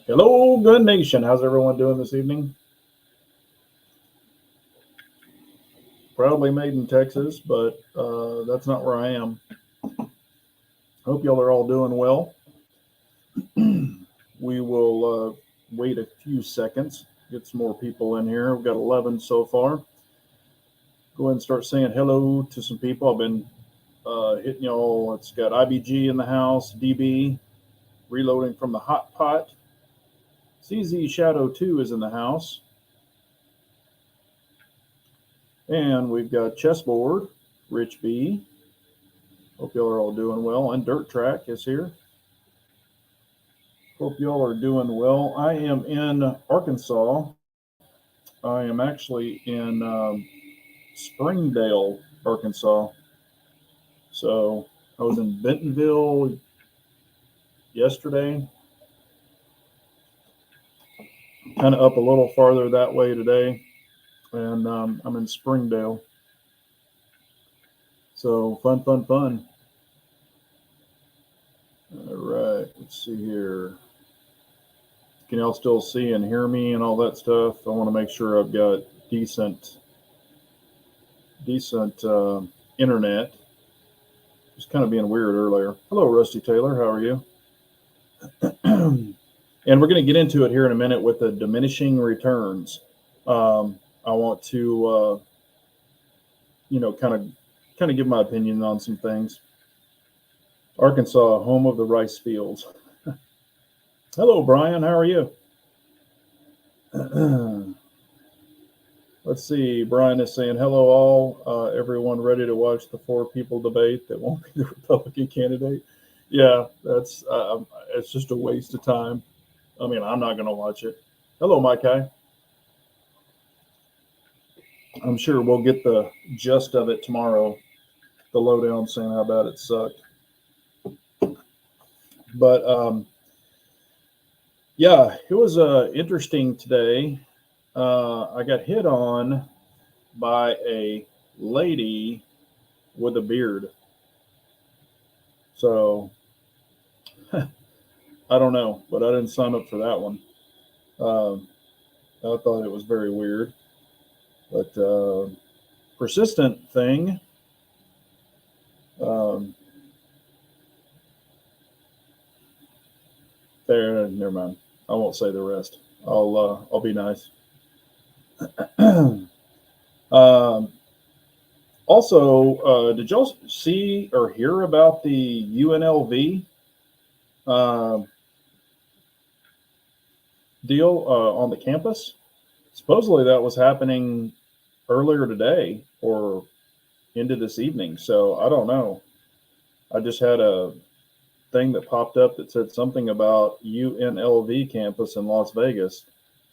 Hello, Gun Nation. How's everyone doing this evening? Proudly made in Texas, but that's not where I am. Hope y'all are all doing well. We will wait a few seconds, get some more people in here. We've got 11 so far. Go ahead and start saying hello to some people. I've been hitting y'all. It's got IBG in the house, DB, reloading from the hot pot. CZ Shadow 2 is in the house. And we've got Chessboard, Rich B. Hope y'all are all doing well. And Dirt Track is here. Hope y'all are doing well. I am in Arkansas. I am actually in Springdale, Arkansas. So I was in Bentonville yesterday. Kind of up a little farther that way today. And I'm in Springdale. So fun. All right, let's see here. Can y'all still see and hear me and all that stuff? I want to make sure I've got decent internet. Just kind of being weird earlier. Hello, Rusty Taylor. How are you? And we're going to get into it here in a minute with the diminishing returns. I want to, kind of give my opinion on some things. Arkansas, home of the rice fields. Hello, Brian. How are you? Let's see. Brian is saying, hello, all. Everyone ready to watch the 4 people debate that won't be the Republican candidate? Yeah, that's it's just a waste of time. I mean, I'm not going to watch it. Hello, Mike High. I'm sure we'll get the gist of it tomorrow. The lowdown saying how bad it sucked. But yeah, it was interesting today. I got hit on by a lady with a beard. So I don't know, but I didn't sign up for that one. I thought it was very weird. But persistent thing. There, never mind. I won't say the rest. I'll be nice. Also, did y'all see or hear about the UNLV deal on the campus? Supposedly that was happening earlier today or into this evening. So I don't know. I just had a thing that popped up that said something about UNLV campus in Las Vegas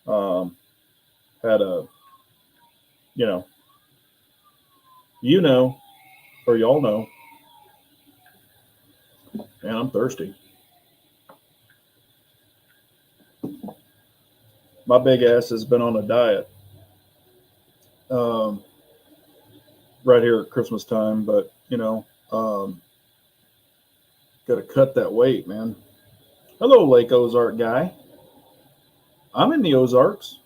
had a, or y'all know. Man, I'm thirsty. My big ass has been on a diet right here at Christmas time, but got to cut that weight, man. Hello, Lake Ozark guy. I'm in the Ozarks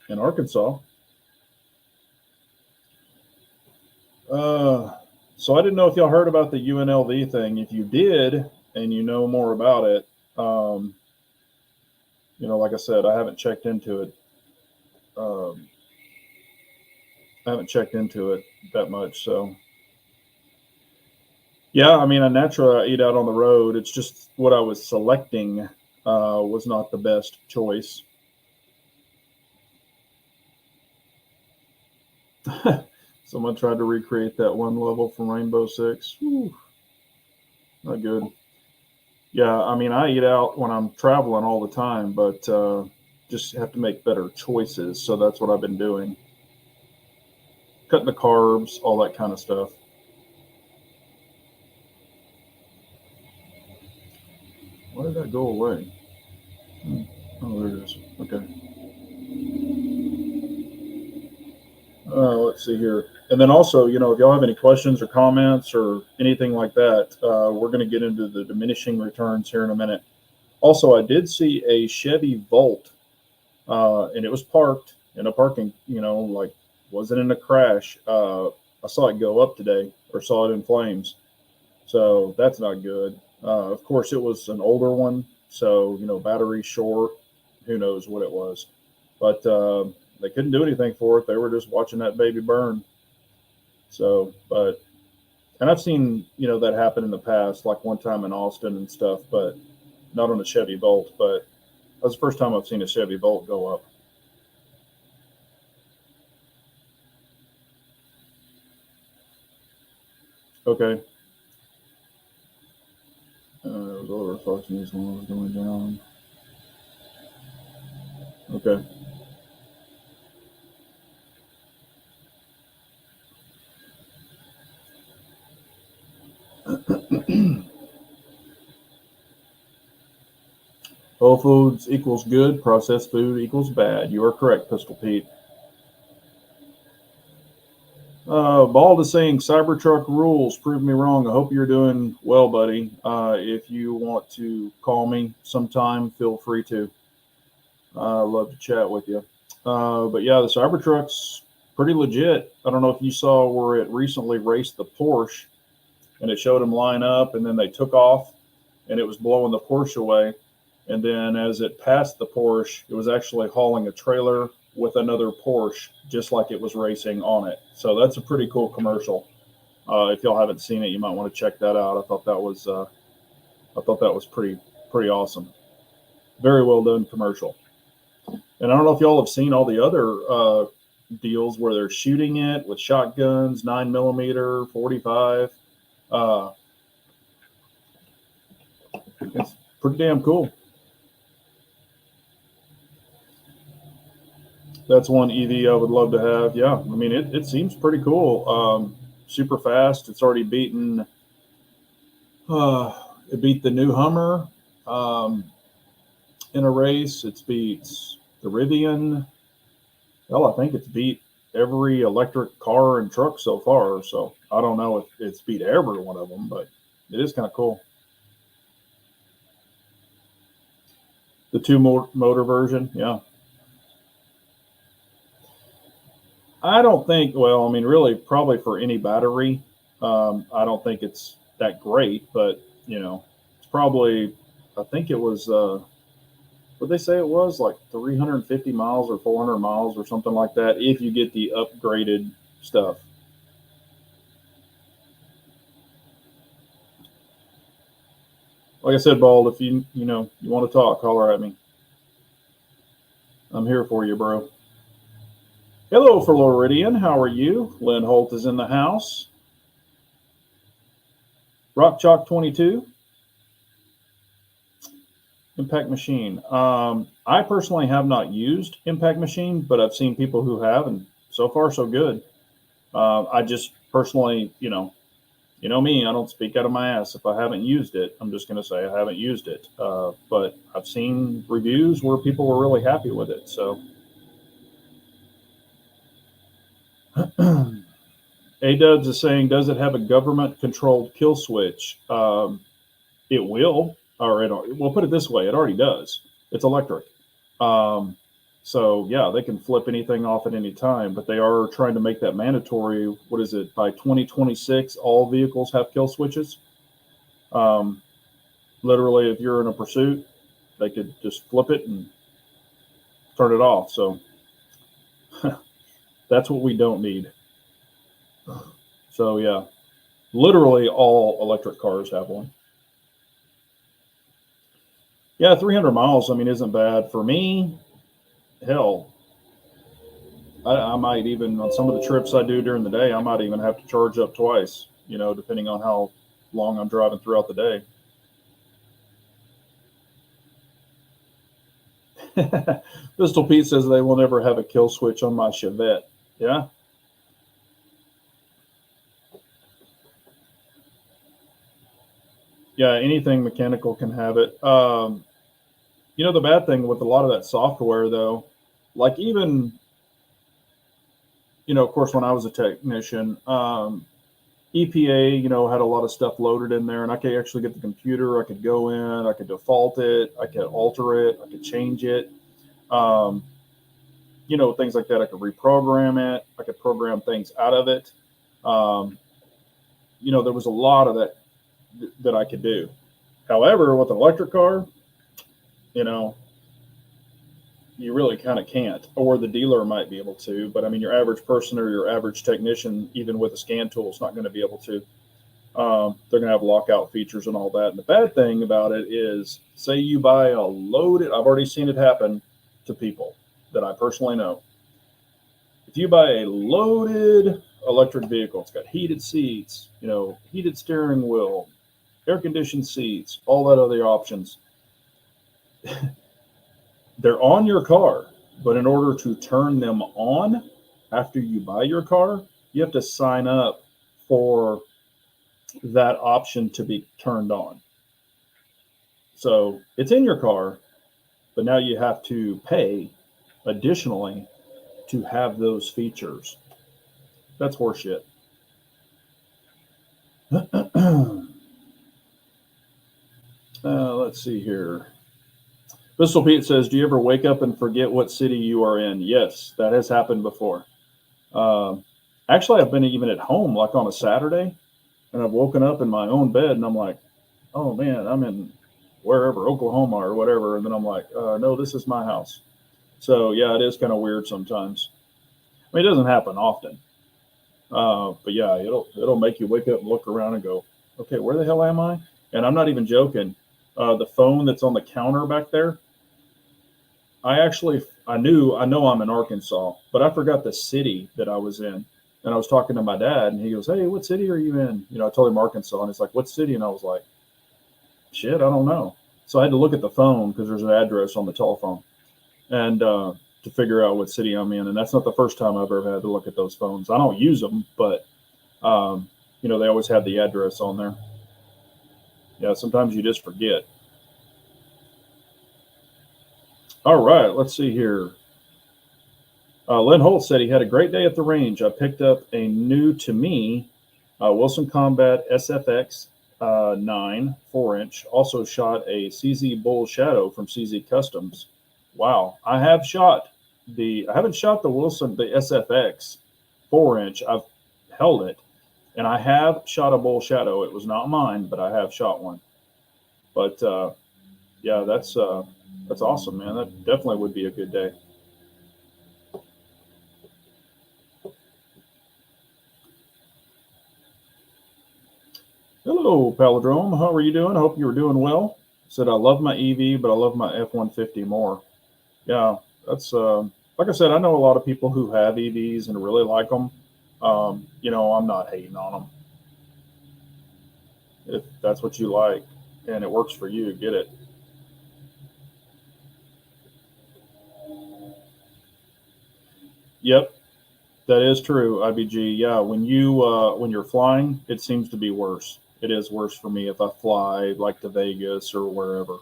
in Arkansas. So I didn't know if y'all heard about the UNLV thing. If you did and you know more about it, like I said, I haven't checked into it. I haven't checked into it that much. So, yeah, I mean, naturally I eat out on the road. It's just what I was selecting was not the best choice. Someone tried to recreate that one level from Rainbow Six. Whew. Not good. Yeah, I mean, I eat out when I'm traveling all the time, but just have to make better choices. So that's what I've been doing. Cutting the carbs, all that kind of stuff. Why did that go away? Oh, there it is. Okay. Let's see here. And then also, if y'all have any questions or comments or anything like that, we're going to get into the diminishing returns here in a minute. Also, I did see a Chevy Volt, and it was parked in a parking, like wasn't in a crash. I saw it go up today, or saw it in flames. So that's not good. Of course, it was an older one, so battery short. Who knows what it was? But they couldn't do anything for it. They were just watching that baby burn. So, and I've seen that happen in the past, like one time in Austin and stuff, but not on a Chevy Volt. But that's the first time I've seen a Chevy Volt go up. Okay. It was over Fox News when it was going down. Okay. Whole foods equals good, processed food equals bad. You are correct, Pistol Pete. Bald is saying Cybertruck rules. Prove me wrong. I hope you're doing well, buddy. If you want to call me sometime, feel free to. Love to chat with you. But yeah, the Cybertruck's pretty legit. I don't know if you saw where it recently raced the Porsche, and it showed them line up, and then they took off, and it was blowing the Porsche away. And then as it passed the Porsche, it was actually hauling a trailer with another Porsche, just like it was racing on it. So that's a pretty cool commercial. If y'all haven't seen it, you might want to check that out. I thought that was pretty awesome. Very well done commercial. And I don't know if y'all have seen all the other deals where they're shooting it with shotguns, 9mm, 45. It's pretty damn cool. That's one EV I would love to have. Yeah, I mean it seems pretty cool. Super fast. It's already beaten. It beat the new Hummer in a race. It beats the Rivian. Well, I think it's beat every electric car and truck so far. So I don't know if it's beat every one of them, but it is kind of cool. The two motor version, yeah. I don't think. Well, I mean, really, probably for any battery, I don't think it's that great. But it's probably. I think it was. What they say it was like 350 miles or 400 miles or something like that. If you get the upgraded stuff. Like I said, Bald, if you want to talk, holler at me. I'm here for you, bro. Hello, Floridian. How are you? Lynn Holt is in the house. Rock Chalk 22. Impact Machine. I personally have not used Impact Machine, but I've seen people who have, and so far so good. I just personally, me, I don't speak out of my ass. If I haven't used it, I'm just going to say I haven't used it. But I've seen reviews where people were really happy with it. So. A-Dubs is saying, does it have a government-controlled kill switch? It will, or we'll put it this way, it already does. It's electric. So, yeah, they can flip anything off at any time, but they are trying to make that mandatory. What is it? By 2026, all vehicles have kill switches. Literally, if you're in a pursuit, they could just flip it and turn it off. So that's what we don't need. So, yeah, literally all electric cars have one. Yeah, 300 miles, I mean, isn't bad. For me, hell, I might even, on some of the trips I do during the day, I might even have to charge up twice, depending on how long I'm driving throughout the day. Pistol Pete says they will never have a kill switch on my Chevette. Yeah. Yeah, anything mechanical can have it. The bad thing with a lot of that software, though, like even, of course, when I was a technician, EPA, had a lot of stuff loaded in there, and I could actually get the computer. I could go in, I could default it, I could alter it, I could change it. Um, things like that. I could reprogram it. I could program things out of it. Um, there was a lot of that I could do. However, with an electric car, you know, you really kind of can't, or the dealer might be able to, but I mean, your average person or your average technician, even with a scan tool, is not going to be able to. They're going to have lockout features and all that. And the bad thing about it is, say you buy a loaded, I've already seen it happen to people that I personally know. If you buy a loaded electric vehicle, it's got heated seats, heated steering wheel, air conditioned seats, all that other options. They're on your car, but in order to turn them on after you buy your car, you have to sign up for that option to be turned on. So it's in your car, but now you have to pay additionally to have those features. That's horseshit. Let's see here. Pistol Pete says, do you ever wake up and forget what city you are in? Yes, that has happened before. Actually, I've been even at home, like on a Saturday, and I've woken up in my own bed, and I'm like, oh, man, I'm in wherever, Oklahoma or whatever. And then I'm like, no, this is my house. So, yeah, it is kind of weird sometimes. I mean, it doesn't happen often. But, yeah, it'll make you wake up and look around and go, okay, where the hell am I? And I'm not even joking. The phone that's on the counter back there, I know I'm in Arkansas, but I forgot the city that I was in. And I was talking to my dad, and he goes, hey, what city are you in? I told him Arkansas, and he's like, what city? And I was like, shit, I don't know. So I had to look at the phone because there's an address on the telephone, and to figure out what city I'm in. And that's not the first time I've ever had to look at those phones. I don't use them, but, they always have the address on there. Yeah, sometimes you just forget. All right, let's see here. Len Holt said he had a great day at the range. I picked up a new to me Wilson Combat SFX 9 4-inch. Also shot a CZ Bull Shadow from CZ Customs. Wow, I haven't shot the Wilson, the SFX 4-inch. I've held it, and I have shot a Bull Shadow. It was not mine, but I have shot one. But yeah, that's awesome, man. That definitely would be a good day. Hello, Palindrome. How are you doing? I hope you were doing well. Said I love my EV, but I love my F-150 more. Yeah, that's like I said. I know a lot of people who have EVs and really like them. I'm not hating on them. If that's what you like and it works for you, get it. Yep, that is true, IBG. Yeah, when you're flying, it seems to be worse. It is worse for me if I fly like to Vegas or wherever.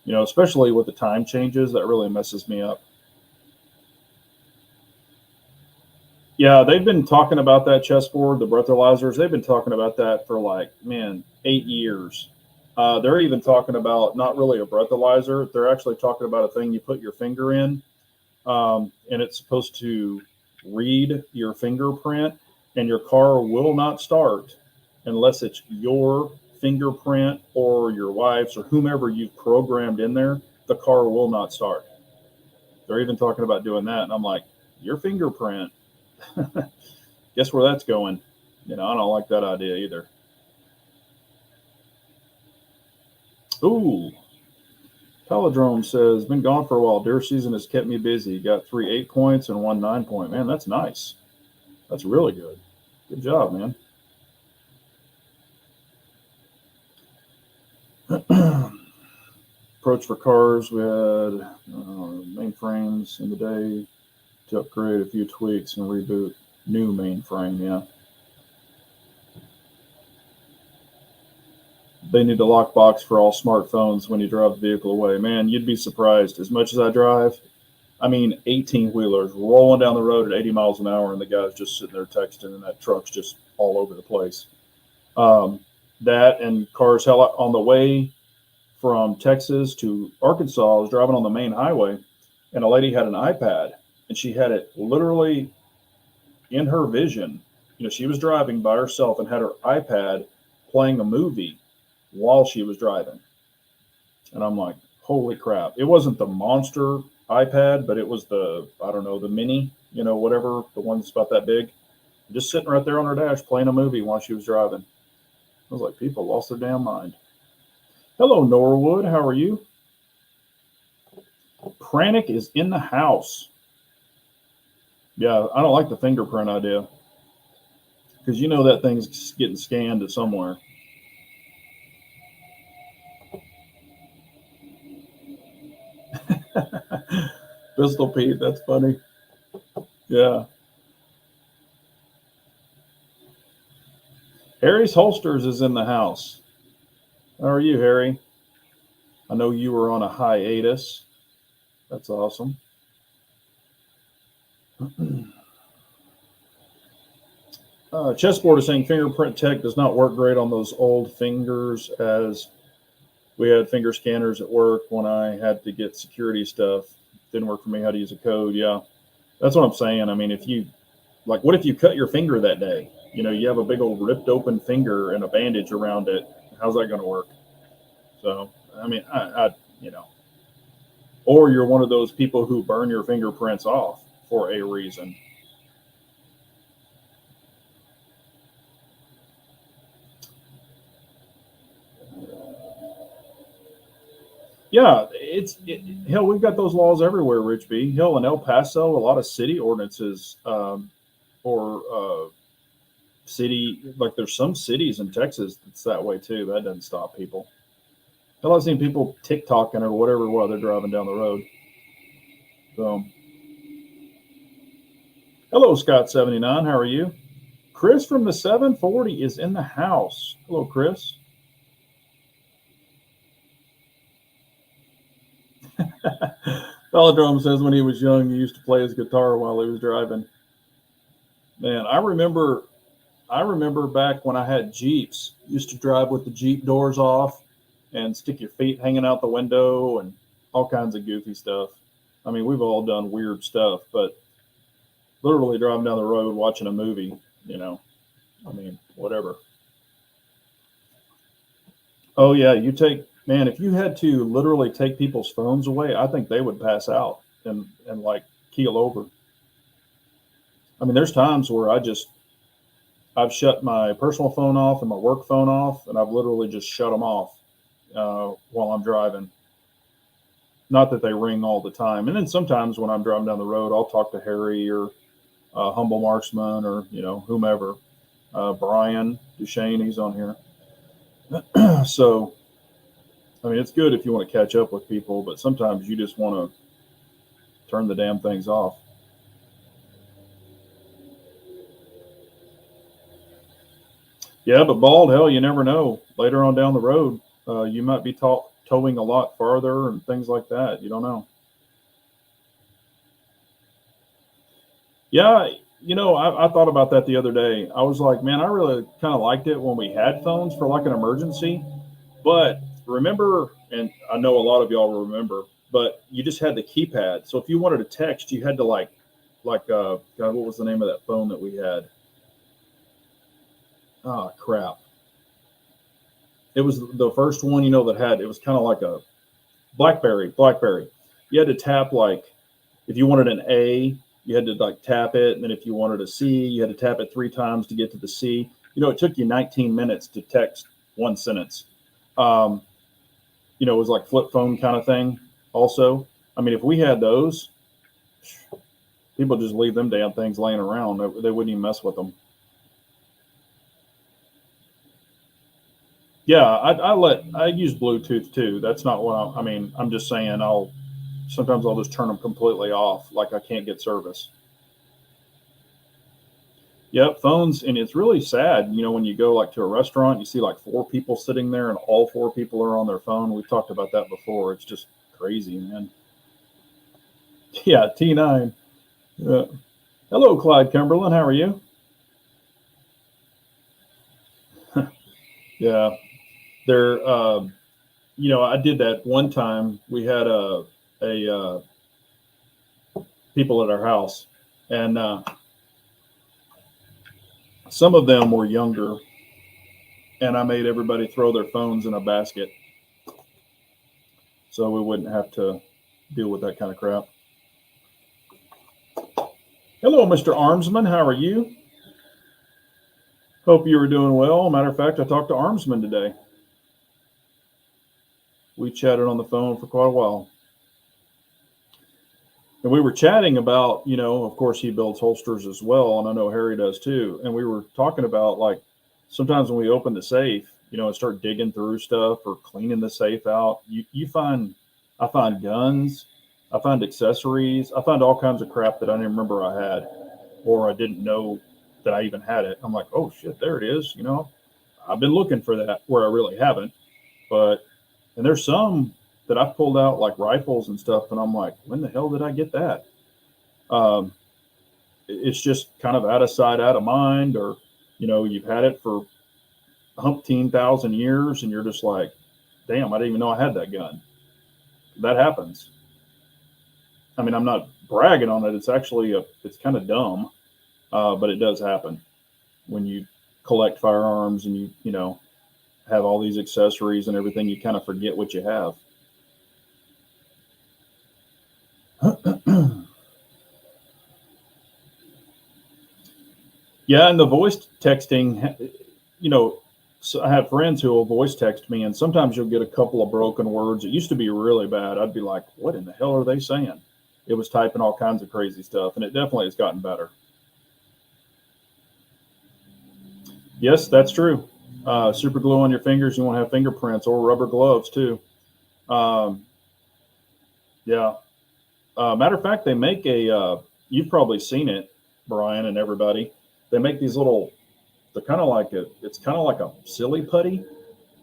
Especially with the time changes, that really messes me up. Yeah, they've been talking about that chessboard, the breathalyzers. They've been talking about that for 8 years. They're even talking about not really a breathalyzer. They're actually talking about a thing you put your finger in, and it's supposed to read your fingerprint, and your car will not start unless it's your fingerprint or your wife's or whomever you've programmed in there. The car will not start. They're even talking about doing that, and I'm like, your fingerprint. Guess where that's going? I don't like that idea either. Ooh, Palindrome says, been gone for a while. Deer season has kept me busy. Got 3 8-points and 1 9-point. Man, that's nice. That's really good. Good job, man. Approach for cars. We had mainframes in the day to upgrade a few tweaks and reboot new mainframe. Yeah. They need a lockbox for all smartphones when you drive the vehicle away. Man, you'd be surprised. As much as I drive, 18-wheelers rolling down the road at 80 miles an hour, and the guy's just sitting there texting, and that truck's just all over the place. That and cars, hell, on the way from Texas to Arkansas, I was driving on the main highway, and a lady had an iPad, and she had it literally in her vision. She was driving by herself and had her iPad playing a movie while she was driving. And I'm like, holy crap. It wasn't the monster iPad, but it was I don't know, the mini, whatever, the one that's about that big. Just sitting right there on her dash playing a movie while she was driving. I was like, people lost their damn mind. Hello, Norwood. How are you? Pranic is in the house. Yeah, I don't like the fingerprint idea. Because that thing's getting scanned to somewhere. Pistol Pete, that's funny. Yeah. Harry's Holsters is in the house. How are you, Harry? I know you were on a hiatus. That's awesome. Chessboard is saying fingerprint tech does not work great on those old fingers, as we had finger scanners at work when I had to get security stuff. Didn't work for me how to use a code. Yeah, that's what I'm saying. I mean, what if you cut your finger that day? You have a big old ripped open finger and a bandage around it. How's that going to work? So, I mean, or you're one of those people who burn your fingerprints off for a reason. Yeah, hell, we've got those laws everywhere, Rich B. Hell, in El Paso, a lot of city ordinances or city, like there's some cities in Texas that's that way too. That doesn't stop people. Hell, I've seen people TikToking or whatever while they're driving down the road. So, hello, Scott79. How are you? Chris from the 740 is in the house. Hello, Chris. Velodrome says when he was young, he used to play his guitar while he was driving. Man, I remember back when I had Jeeps, used to drive with the Jeep doors off and stick your feet hanging out the window and all kinds of goofy stuff. I mean, we've all done weird stuff, but literally driving down the road watching a movie, I mean, whatever. Oh yeah, if you had to literally take people's phones away, I think they would pass out and like keel over. I mean, there's times where I've shut my personal phone off and my work phone off, and I've literally just shut them off while I'm driving. Not that they ring all the time. And then sometimes when I'm driving down the road, I'll talk to Harry or Humble Marksman or whomever. Brian Duchesne, he's on here. So, I mean, it's good if you want to catch up with people, but sometimes you just want to turn the damn things off. Yeah, but bald, hell, you never know. Later on down the road, you might be towing a lot farther and things like that. You don't know. Yeah, I thought about that the other day. I was like, man, I really kind of liked it when we had phones for like an emergency. But remember, and I know a lot of y'all will remember, but you just had the keypad. So if you wanted to text, you had to God, what was the name of that phone that we had? Oh crap! It was the first one, that had, it was kind of like a BlackBerry. BlackBerry. You had to tap, like, if you wanted an A, you had to like tap it, and then if you wanted a C, you had to tap it 3 times to get to the C. It took you 19 minutes to text one sentence. It was like flip phone kind of thing. Also, I mean, if we had those, people just leave them damn things laying around. They wouldn't even mess with them. Yeah, I use Bluetooth too. That's not what I mean. I'm just saying sometimes I'll just turn them completely off, like I can't get service. Yep, phones, and it's really sad, when you go like to a restaurant, you see like 4 people sitting there and all 4 people are on their phone. We've talked about that before. It's just crazy, man. Yeah, T9. Hello, Clyde Cumberland. How are you? Yeah. There, I did that one time. We had a people at our house, and some of them were younger, and I made everybody throw their phones in a basket so we wouldn't have to deal with that kind of crap. Hello, Mr. Armsman. How are you? Hope you were doing well. Matter of fact, I talked to Armsman today. We chatted on the phone for quite a while. And we were chatting about, of course, he builds holsters as well. And I know Harry does too. And we were talking about, like, sometimes when we open the safe, and start digging through stuff or cleaning the safe out, I find guns, I find accessories, I find all kinds of crap that I didn't remember I had, or I didn't know that I even had it. I'm like, oh shit, there it is. I've been looking for that where I really haven't. And there's some that I've pulled out, like rifles and stuff, and I'm like, when the hell did I get that? It's just kind of out of sight, out of mind, or you've had it for umpteen thousand years, and you're just like, damn, I didn't even know I had that gun. That happens. I mean, I'm not bragging on it. It's actually it's kind of dumb, but it does happen when you collect firearms and you have all these accessories and everything. You kind of forget what you have. Yeah, and the voice texting, so I have friends who will voice text me, and sometimes you'll get a couple of broken words. It used to be really bad. I'd be like, what in the hell are they saying? It was typing all kinds of crazy stuff, and it definitely has gotten better. Yes, that's true. Super glue on your fingers. You won't have fingerprints, or rubber gloves too. Um, yeah. Matter of fact, they make you've probably seen it, Brian, and everybody. They make these little, they're kind of like it's kind of like a silly putty,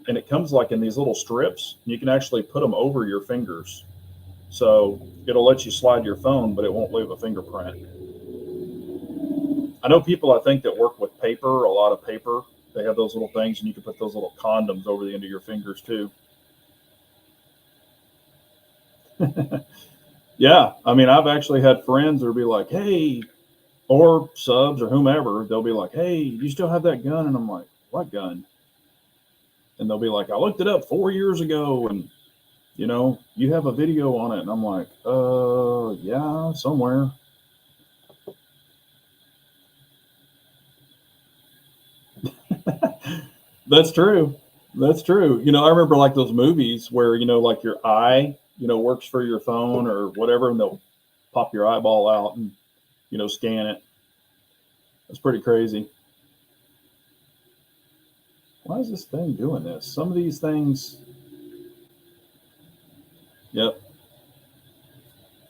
and it comes like in these little strips. You can actually put them over your fingers. So it'll let you slide your phone, but it won't leave a fingerprint. I know people, I think, that work with paper, a lot of paper. They have those little things, and you can put those little condoms over the end of your fingers too. Yeah, I mean, I've actually had friends that'll be like, "Hey," or subs or whomever. They'll be like, "Hey, do you still have that gun?" And I'm like, "What gun?" And they'll be like, "I looked it up 4 years ago, and you have a video on it." And I'm like, yeah, somewhere." That's true. That's true. I remember like those movies where, like your eye, works for your phone or whatever, and they'll pop your eyeball out and, scan it. That's pretty crazy. Why is this thing doing this? Some of these things, yep.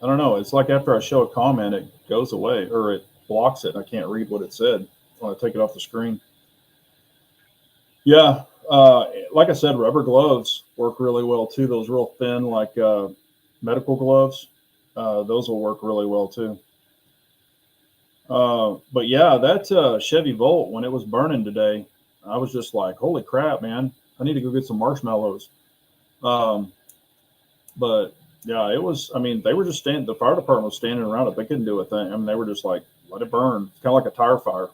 I don't know. It's like after I show a comment, it goes away or it blocks it. I can't read what it said when I take it off the screen. Yeah. Like I said, rubber gloves work really well too. Those real thin, like medical gloves, those will work really well too. But yeah, that Chevy Volt, when it was burning today, I was just like, holy crap, man. I need to go get some marshmallows. Um, but yeah, it was, I mean, they were just standing, the fire department was standing around it. They couldn't do a thing. I mean, they were just like, let it burn. It's kind of like a tire fire.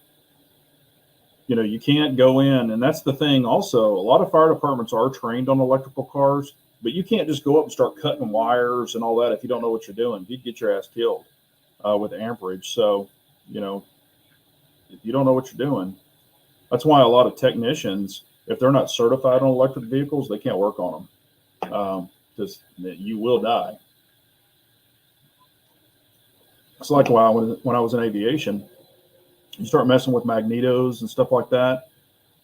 You can't go in. And that's the thing also. A lot of fire departments are trained on electrical cars, but you can't just go up and start cutting wires and all that if you don't know what you're doing. You'd get your ass killed with amperage. So, if you don't know what you're doing, that's why a lot of technicians, if they're not certified on electric vehicles, they can't work on them because you will die. It's like why when I was in aviation, you start messing with magnetos and stuff like that,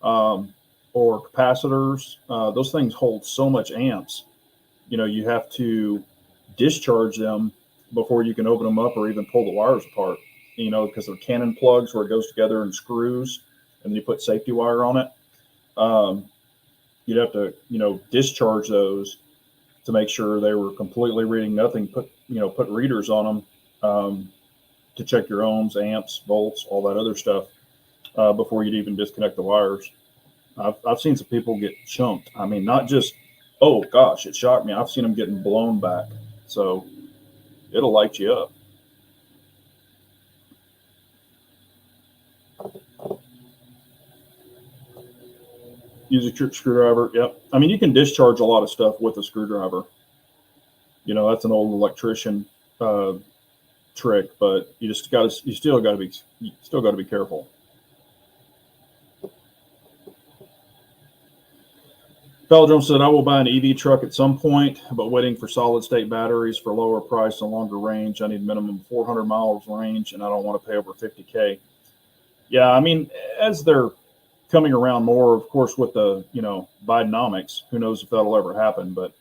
or capacitors. Those things hold so much amps. You have to discharge them before you can open them up or even pull the wires apart. Because they're cannon plugs where it goes together in screws, and then you put safety wire on it. You'd have to, discharge those to make sure they were completely reading nothing. Put readers on them to check your ohms, amps, volts, all that other stuff before you'd even disconnect the wires. I've seen some people get chunked. I mean, not just, oh gosh, it shocked me. I've seen them getting blown back. So it'll light you up. Use a screwdriver. Yep. I mean, you can discharge a lot of stuff with a screwdriver. You know, that's an old electrician uh, trick, but you still got to be careful. Belgium said, I will buy an EV truck at some point, but waiting for solid state batteries for lower price and longer range. I need minimum 400 miles range, and I don't want to pay over 50K. Yeah, I mean, as they're coming around more, of course, with the, Bidenomics, who knows if that'll ever happen, but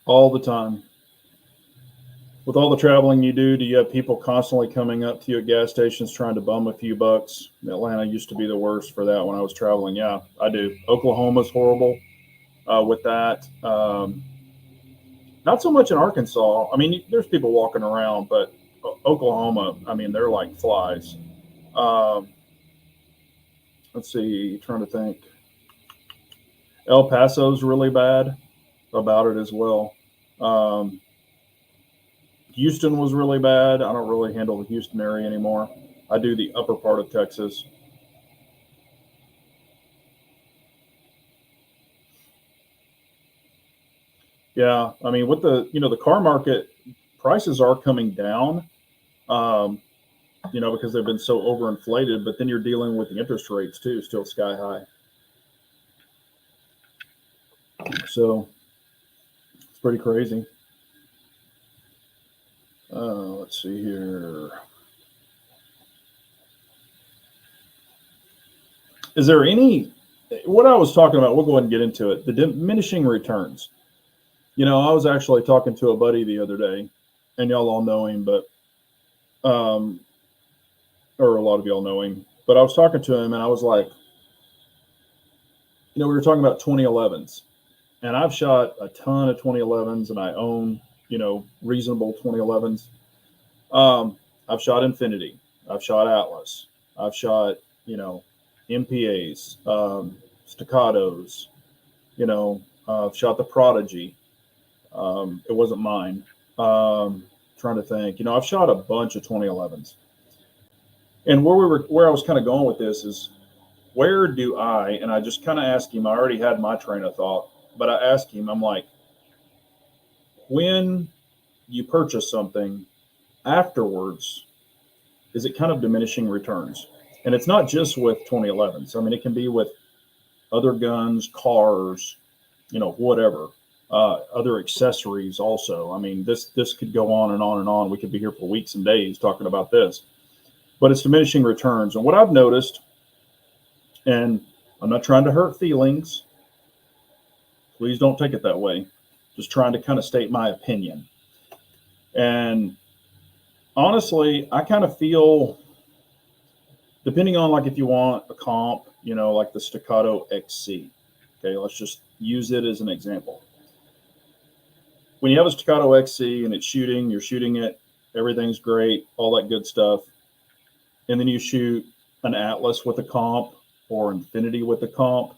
all the time. With all the traveling you do you have people constantly coming up to you at gas stations trying to bum a few bucks? Atlanta used to be the worst for that when I was traveling. Yeah, I do. Oklahoma's horrible with that. Not so much in Arkansas. I mean, there's people walking around, but Oklahoma, I mean, they're like flies. Um, let's see, trying to think. El Paso's really bad about it as well. Um, Houston was really bad. I don't really handle the Houston area anymore. I do the upper part of Texas. Yeah, I mean, with the car market, prices are coming down, um, because they've been so overinflated. But then you're dealing with the interest rates too, still sky high. So it's pretty crazy. Let's see here. Is there any? What I was talking about? We'll go ahead and get into it. The diminishing returns. I was actually talking to a buddy the other day, and y'all all know him, but um, or a lot of y'all know him. But I was talking to him, and I was like, we were talking about 2011s, and I've shot a ton of 2011s, and I own, reasonable 2011s. I've shot Infinity, I've shot Atlas, I've shot, MPAs, staccatos, I've shot the Prodigy. It wasn't mine. Trying to think, I've shot a bunch of 2011s, and where I was kind of going with this is, where do I? And I just kind of asked him. I already had my train of thought, but I asked him. I'm like, when you purchase something afterwards, is it kind of diminishing returns? And it's not just with 2011s. I mean, it can be with other guns, cars, whatever. Other accessories also. I mean, this could go on and on and on. We could be here for weeks and days talking about this, but it's diminishing returns. And what I've noticed, and I'm not trying to hurt feelings, please don't take it that way. Just trying to kind of state my opinion. And honestly, I kind of feel, depending on like if you want a comp, like the Staccato XC. Okay, let's just use it as an example. When you have a Staccato XC and it's shooting, you're shooting it, everything's great, all that good stuff. And then you shoot an Atlas with a comp or Infinity with a comp.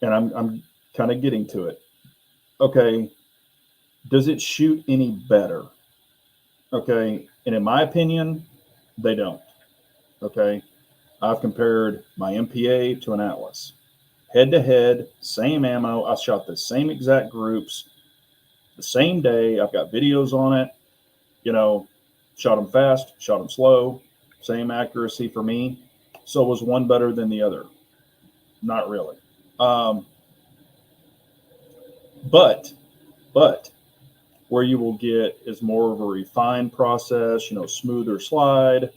And I'm kind of getting to it. Okay, does it shoot any better? Okay, and in my opinion, they don't. Okay, I've compared my MPA to an Atlas. Head to head, same ammo. I shot the same exact groups the same day. I've got videos on it. Shot them fast, shot them slow, same accuracy for me. So was one better than the other? Not really. But where you will get is more of a refined process, smoother slide.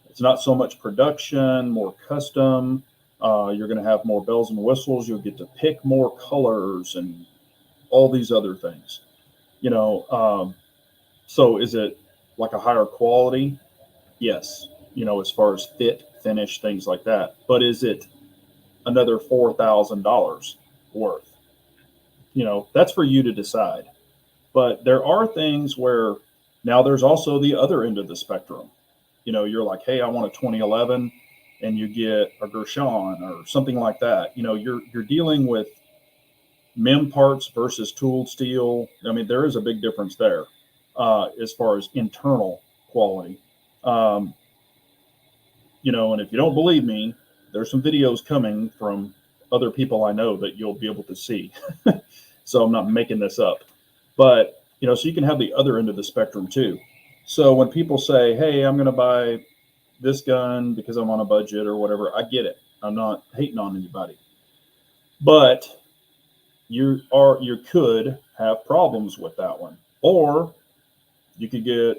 It's not so much production, more custom. You're going to have more bells and whistles. You'll get to pick more colors and all these other things. So is it like a higher quality? Yes. As far as fit, finish, things like that. But is it another $4,000 worth? That's for you to decide. But there are things where, now there's also the other end of the spectrum. you're like, hey, I want a 2011, and you get a Gershon or something like that. You're dealing with mem parts versus tooled steel. I mean, there is a big difference there as far as internal quality. Um, and if you don't believe me, there's some videos coming from other people I know that you'll be able to see. So I'm not making this up. But, so you can have the other end of the spectrum too. So when people say, hey, I'm going to buy this gun because I'm on a budget or whatever, I get it. I'm not hating on anybody. But you could have problems with that one. Or you could get,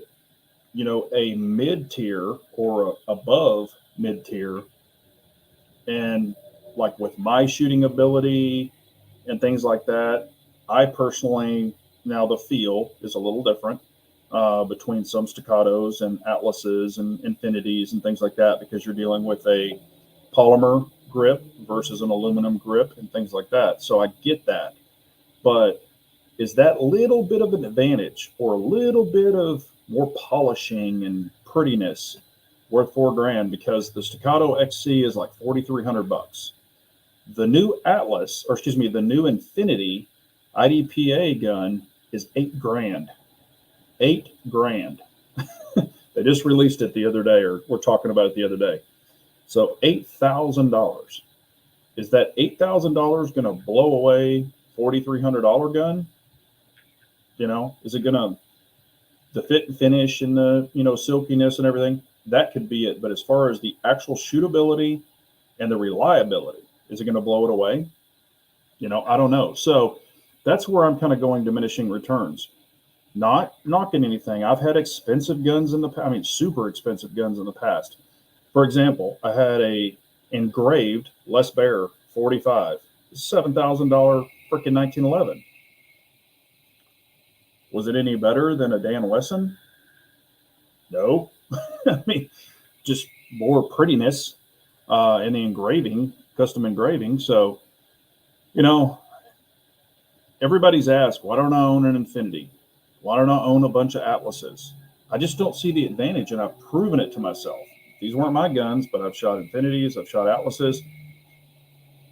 a mid-tier or above mid-tier, and like with my shooting ability and things like that, I personally, now the feel is a little different between some staccatos and atlases and infinities and things like that, because you're dealing with a polymer grip versus an aluminum grip and things like that. So I get that. But is that little bit of an advantage or a little bit of more polishing and prettiness worth $4,000? Because the Staccato XC is like $4,300. The new Atlas, or excuse me, the new Infinity IDPA gun is $8,000. $8,000. They just released it the other day, or we're talking about it the other day. So $8,000. Is that $8,000 going to blow away $4,300 gun? Is it going to, the fit and finish and the, silkiness and everything? That could be it. But as far as the actual shootability and the reliability, is it going to blow it away? I don't know. So that's where I'm kind of going diminishing returns. Not knocking anything. I've had expensive guns in the past. I mean, super expensive guns in the past. For example, I had a engraved Les Baer 45, $7,000 freaking 1911. Was it any better than a Dan Wesson? No. I mean, just more prettiness in the engraving, custom engraving. So, everybody's asked, why don't I own an Infinity? Why don't I own a bunch of Atlases? I just don't see the advantage, and I've proven it to myself. These weren't my guns, but I've shot Infinities, I've shot Atlases.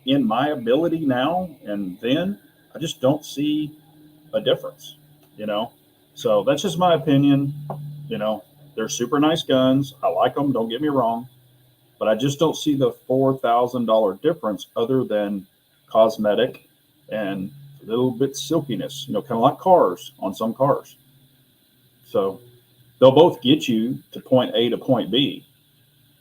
In my ability now and then, I just don't see a difference, So that's just my opinion. They're super nice guns. I like them, don't get me wrong. But I just don't see the $4,000 difference other than cosmetic and a little bit silkiness, kind of like cars on some cars. So they'll both get you to point A to point B.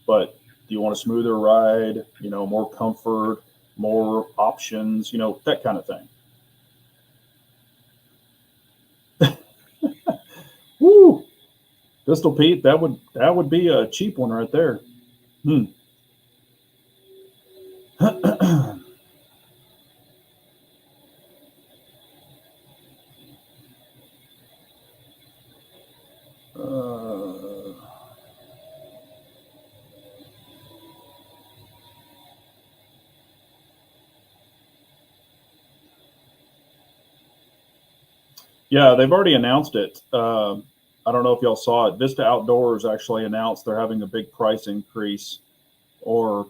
But do you want a smoother ride, more comfort, more options, that kind of thing. Woo! Pistol Pete, that would be a cheap one right there. Yeah, they've already announced it. I don't know if y'all saw it. Vista Outdoors actually announced they're having a big price increase, or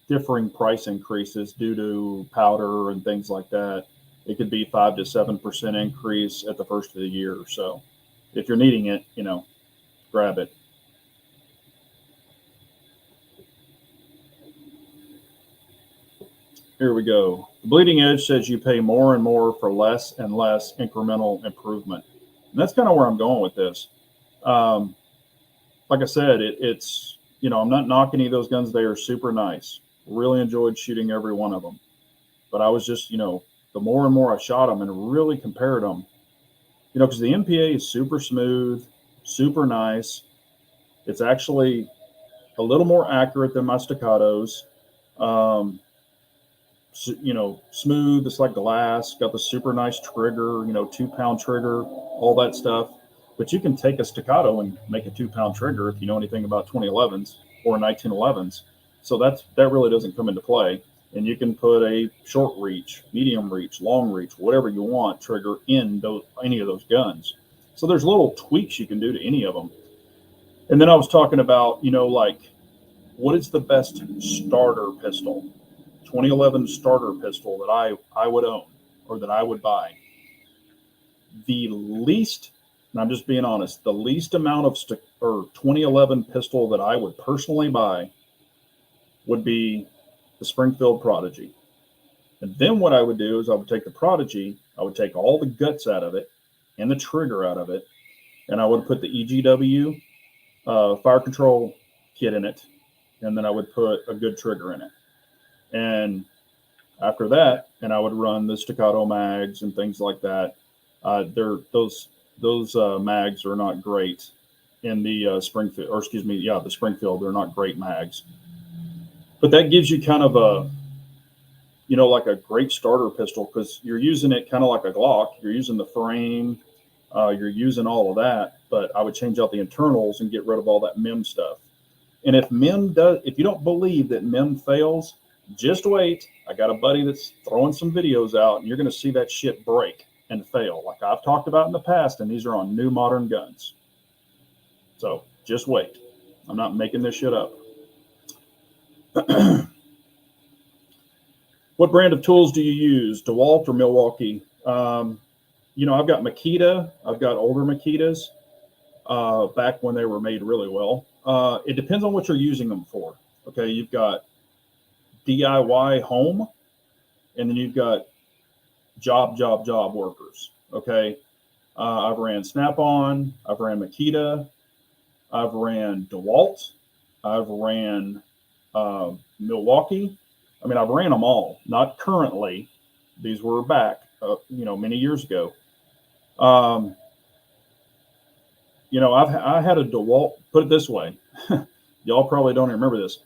differing price increases due to powder and things like that. It could be 5 to 7% increase at the first of the year. So if you're needing it, grab it. Here we go. The Bleeding Edge says you pay more and more for less and less incremental improvement. And that's kind of where I'm going with this. Like I said, it's, I'm not knocking any of those guns. They are super nice. Really enjoyed shooting every one of them. But I was just, the more and more I shot them and really compared them, because the MPA is super smooth, super nice. It's actually a little more accurate than my staccatos. Smooth. It's like glass. Got the super nice trigger, 2-pound trigger, all that stuff. But you can take a staccato and make a 2-pound trigger if you know anything about 2011s or 1911s. So that really doesn't come into play. And you can put a short reach, medium reach, long reach, whatever you want trigger in any of those guns. So there's little tweaks you can do to any of them. And then I was talking about, like, what is the best starter pistol? 2011 starter pistol that I would own or that I would buy. The least, and I'm just being honest, the least amount of 2011 pistol that I would personally buy would be the Springfield Prodigy. And then what I would do is I would take the Prodigy, I would take all the guts out of it and the trigger out of it, and I would put the EGW fire control kit in it, and then I would put a good trigger in it. And after that, and I would run the staccato mags and things like that. Those mags are not great in the Springfield, or excuse me, the Springfield. They're not great mags, but that gives you kind of a, like a great starter pistol, because you're using it kind of like a Glock. You're using the frame, you're using all of that. But I would change out the internals and get rid of all that MIM stuff. And if you don't believe that MIM fails, just wait. I got a buddy that's throwing some videos out, and you're going to see that shit break and fail, like I've talked about in the past, and these are on new modern guns. So just wait. I'm not making this shit up. What brand of tools do you use, DeWalt or Milwaukee? I've got Makita. I've got older Makitas back when they were made really well. It depends on what you're using them for. Okay, you've got DIY home, and then you've got job workers. Okay, I've ran Snap-on, I've ran Makita, I've ran DeWalt, I've ran Milwaukee. I mean, I've ran them all. Not currently; these were back, many years ago. I had a DeWalt. Put it this way, y'all probably don't remember this.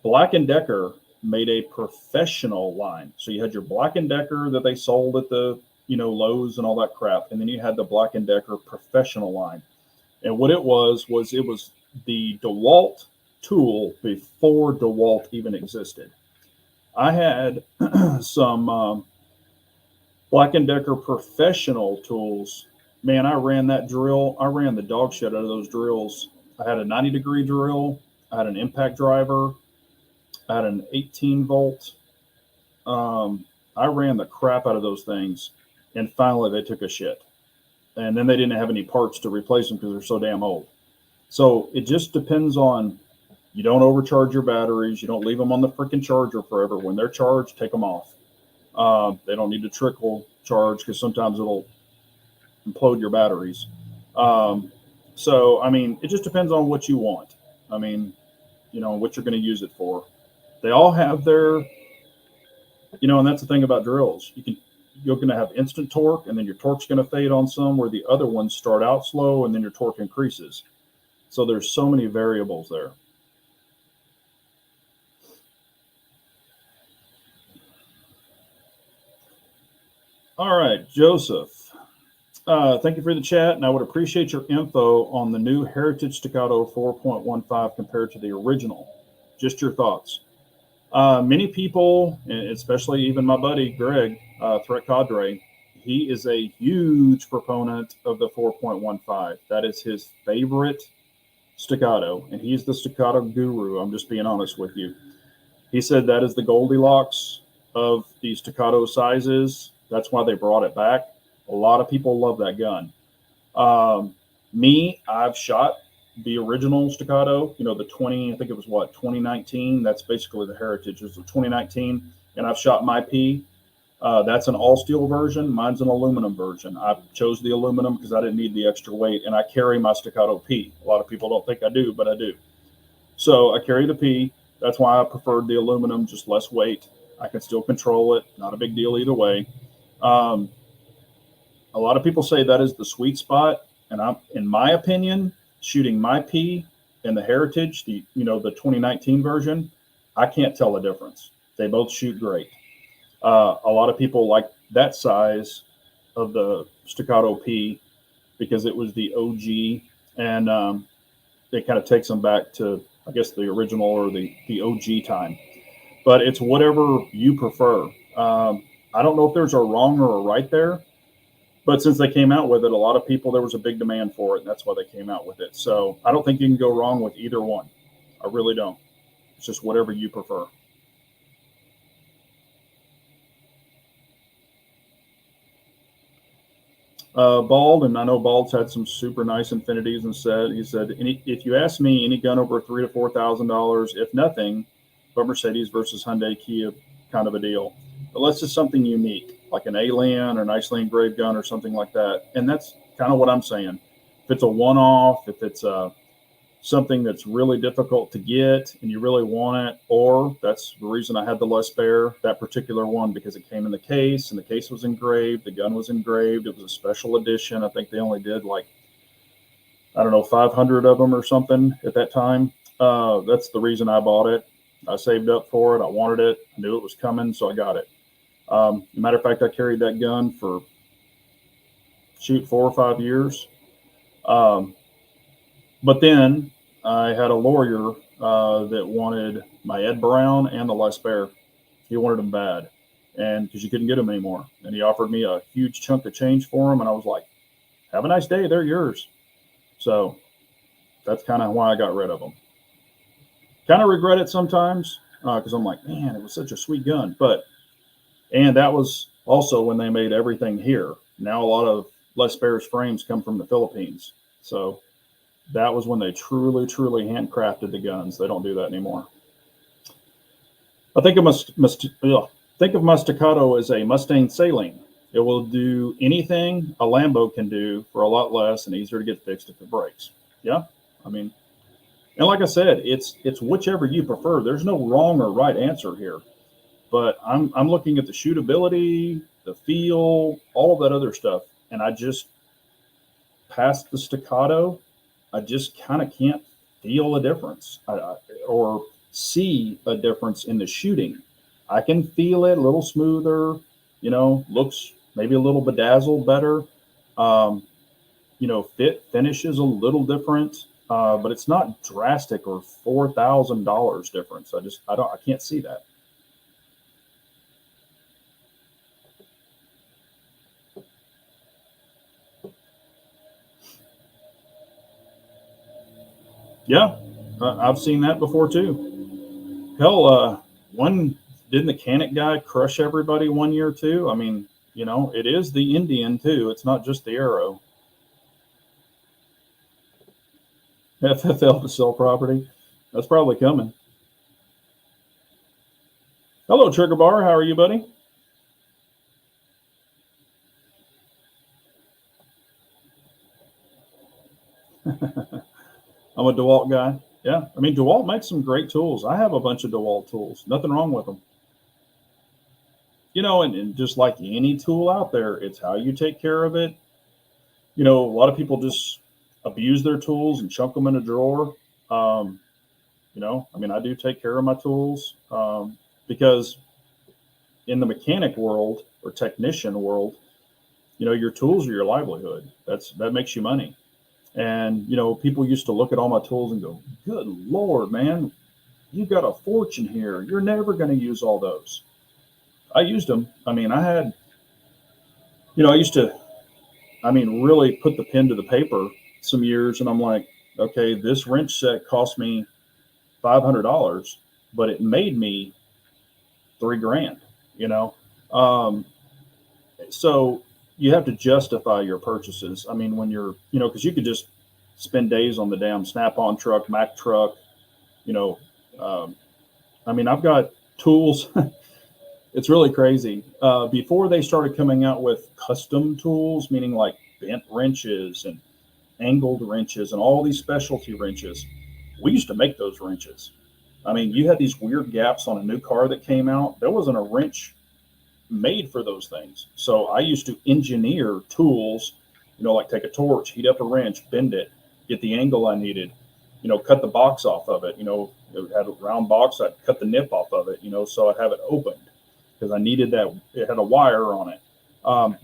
Black & Decker made a professional line. So you had your Black & Decker that they sold at the, Lowe's and all that crap. And then you had the Black & Decker professional line. And what it was the DeWalt tool before DeWalt even existed. I had some Black & Decker professional tools. Man, I ran that drill. I ran the dog shit out of those drills. I had a 90-degree drill. I had an impact driver. I had an 18-volt. I ran the crap out of those things, and finally they took a shit. And then they didn't have any parts to replace them because they're so damn old. So it just depends on, you don't overcharge your batteries. You don't leave them on the freaking charger forever. When they're charged, take them off. They don't need to trickle charge, because sometimes it'll implode your batteries. So, I mean, it just depends on what you want. I mean, what you're going to use it for. They all have their, and that's the thing about drills. You're going to have instant torque, and then your torque's going to fade on some, where the other ones start out slow and then your torque increases. So there's so many variables there. All right, Joseph. Thank you for the chat, and I would appreciate your info on the new Heritage Staccato 4.15 compared to the original. Just your thoughts. Many people, especially even my buddy Greg, Threat Cadre, he is a huge proponent of the 4.15. That is his favorite staccato, and he's the staccato guru. I'm just being honest with you. He said that is the Goldilocks of the staccato sizes. That's why they brought it back. A lot of people love that gun. I've shot the original staccato, the 2019. That's basically the Heritage. It was the 2019, and I've shot my P. That's an all steel version. Mine's an aluminum version. I chose the aluminum because I didn't need the extra weight, and I carry my staccato P. A lot of people don't think I do, but I do. So I carry the P. That's why I preferred the aluminum, just less weight. I can still control it. Not a big deal either way. A lot of people say that is the sweet spot, and in my opinion, shooting my P and the Heritage, the 2019 version, I can't tell the difference. They both shoot great. A lot of people like that size of the staccato P because it was the OG, and it kind of takes them back to, I guess, the original or the OG time. But it's whatever you prefer. I don't know if there's a wrong or a right there. But since they came out with it, a lot of people, there was a big demand for it, and that's why they came out with it. So I don't think you can go wrong with either one. I really don't. It's just whatever you prefer. Bald, and I know Bald's had some super nice infinities, and he said, if you ask me, any gun over $3,000 to $4,000, if nothing, but Mercedes versus Hyundai, Kia, kind of a deal. Unless it's something unique, like an alien or nicely engraved gun or something like that. And that's kind of what I'm saying. If it's a one-off, if it's something that's really difficult to get and you really want it, or that's the reason I had the Les Bear, that particular one, because it came in the case and the case was engraved, the gun was engraved, it was a special edition. I think they only did like, I don't know, 500 of them or something at that time. That's the reason I bought it. I saved up for it. I wanted it. I knew it was coming, so I got it. Matter of fact, I carried that gun for 4 or 5 years. But then I had a lawyer that wanted my Ed Brown and the Les Bear. He wanted them bad, and because you couldn't get them anymore. And he offered me a huge chunk of change for them, and I was like, "Have a nice day. They're yours." So that's kind of why I got rid of them. Kind of regret it sometimes because I'm like, man, it was such a sweet gun. And that was also when they made everything here. Now a lot of Les Bear's frames come from the Philippines. So that was when they truly, truly handcrafted the guns. They don't do that anymore. I think of my Staccato as a Mustang Saline. It will do anything a Lambo can do for a lot less and easier to get fixed if it breaks. Yeah, I mean, and like I said, it's whichever you prefer. There's no wrong or right answer here. But I'm looking at the shootability, the feel, all of that other stuff, and I just past the Staccato, I just kind of can't feel a difference or see a difference in the shooting. I can feel it a little smoother, looks maybe a little bedazzled better. Finish is a little different, but it's not drastic or $4,000 difference. I can't see that. Yeah, I've seen that before too. Hell, didn't the Canic guy crush everybody 1 year too? I mean, it is the Indian too. It's not just the arrow. FFL to sell property. That's probably coming. Hello, Trigger Bar. How are you, buddy? I'm a DeWalt guy. Yeah, I mean, DeWalt makes some great tools. I have a bunch of DeWalt tools. Nothing wrong with them. And just like any tool out there, it's how you take care of it. A lot of people just abuse their tools and chunk them in a drawer. I mean, I do take care of my tools because in the mechanic world or technician world, your tools are your livelihood. That makes you money. And, people used to look at all my tools and go, good Lord, man, you got a fortune here. You're never going to use all those. I used them. I mean, I used to, really put the pen to the paper some years. And I'm like, okay, this wrench set cost me $500, but it made me $3,000, So you have to justify your purchases. I mean, when you're, because you could just spend days on the damn Snap-on truck, Mack truck, I've got tools. It's really crazy. Before they started coming out with custom tools, meaning like bent wrenches and angled wrenches and all these specialty wrenches, we used to make those wrenches. I mean, you had these weird gaps on a new car that came out. There wasn't a wrench made for those things. So I used to engineer tools, like take a torch, heat up a wrench, bend it, get the angle I needed, cut the box off of it. It had a round box. I'd cut the nip off of it, so I'd have it opened because I needed that. It had a wire on it.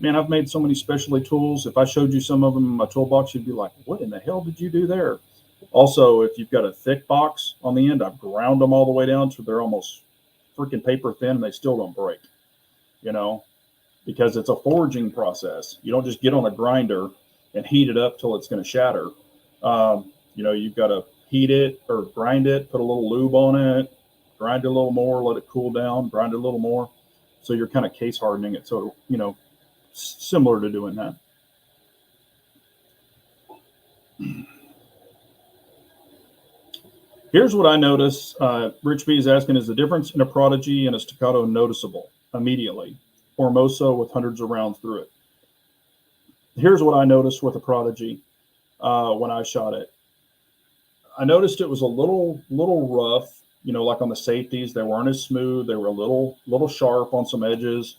Man, I've made so many specialty tools. If I showed you some of them in my toolbox, you'd be like, what in the hell did you do there? Also, if you've got a thick box on the end, I've ground them all the way down to they're almost freaking paper thin and they still don't break. because it's a forging process. You don't just get on a grinder and heat it up till it's going to shatter. You've got to heat it or grind it, put a little lube on it, grind it a little more, let it cool down, grind it a little more. So you're kind of case hardening it. So, similar to doing that. Here's what I notice. Rich B is asking, is the difference in a Prodigy and a Staccato noticeable immediately, or most so with hundreds of rounds through it? Here's what I noticed with a Prodigy when I shot it. I noticed it was a little rough, like on the safeties. They weren't as smooth. They were a little sharp on some edges.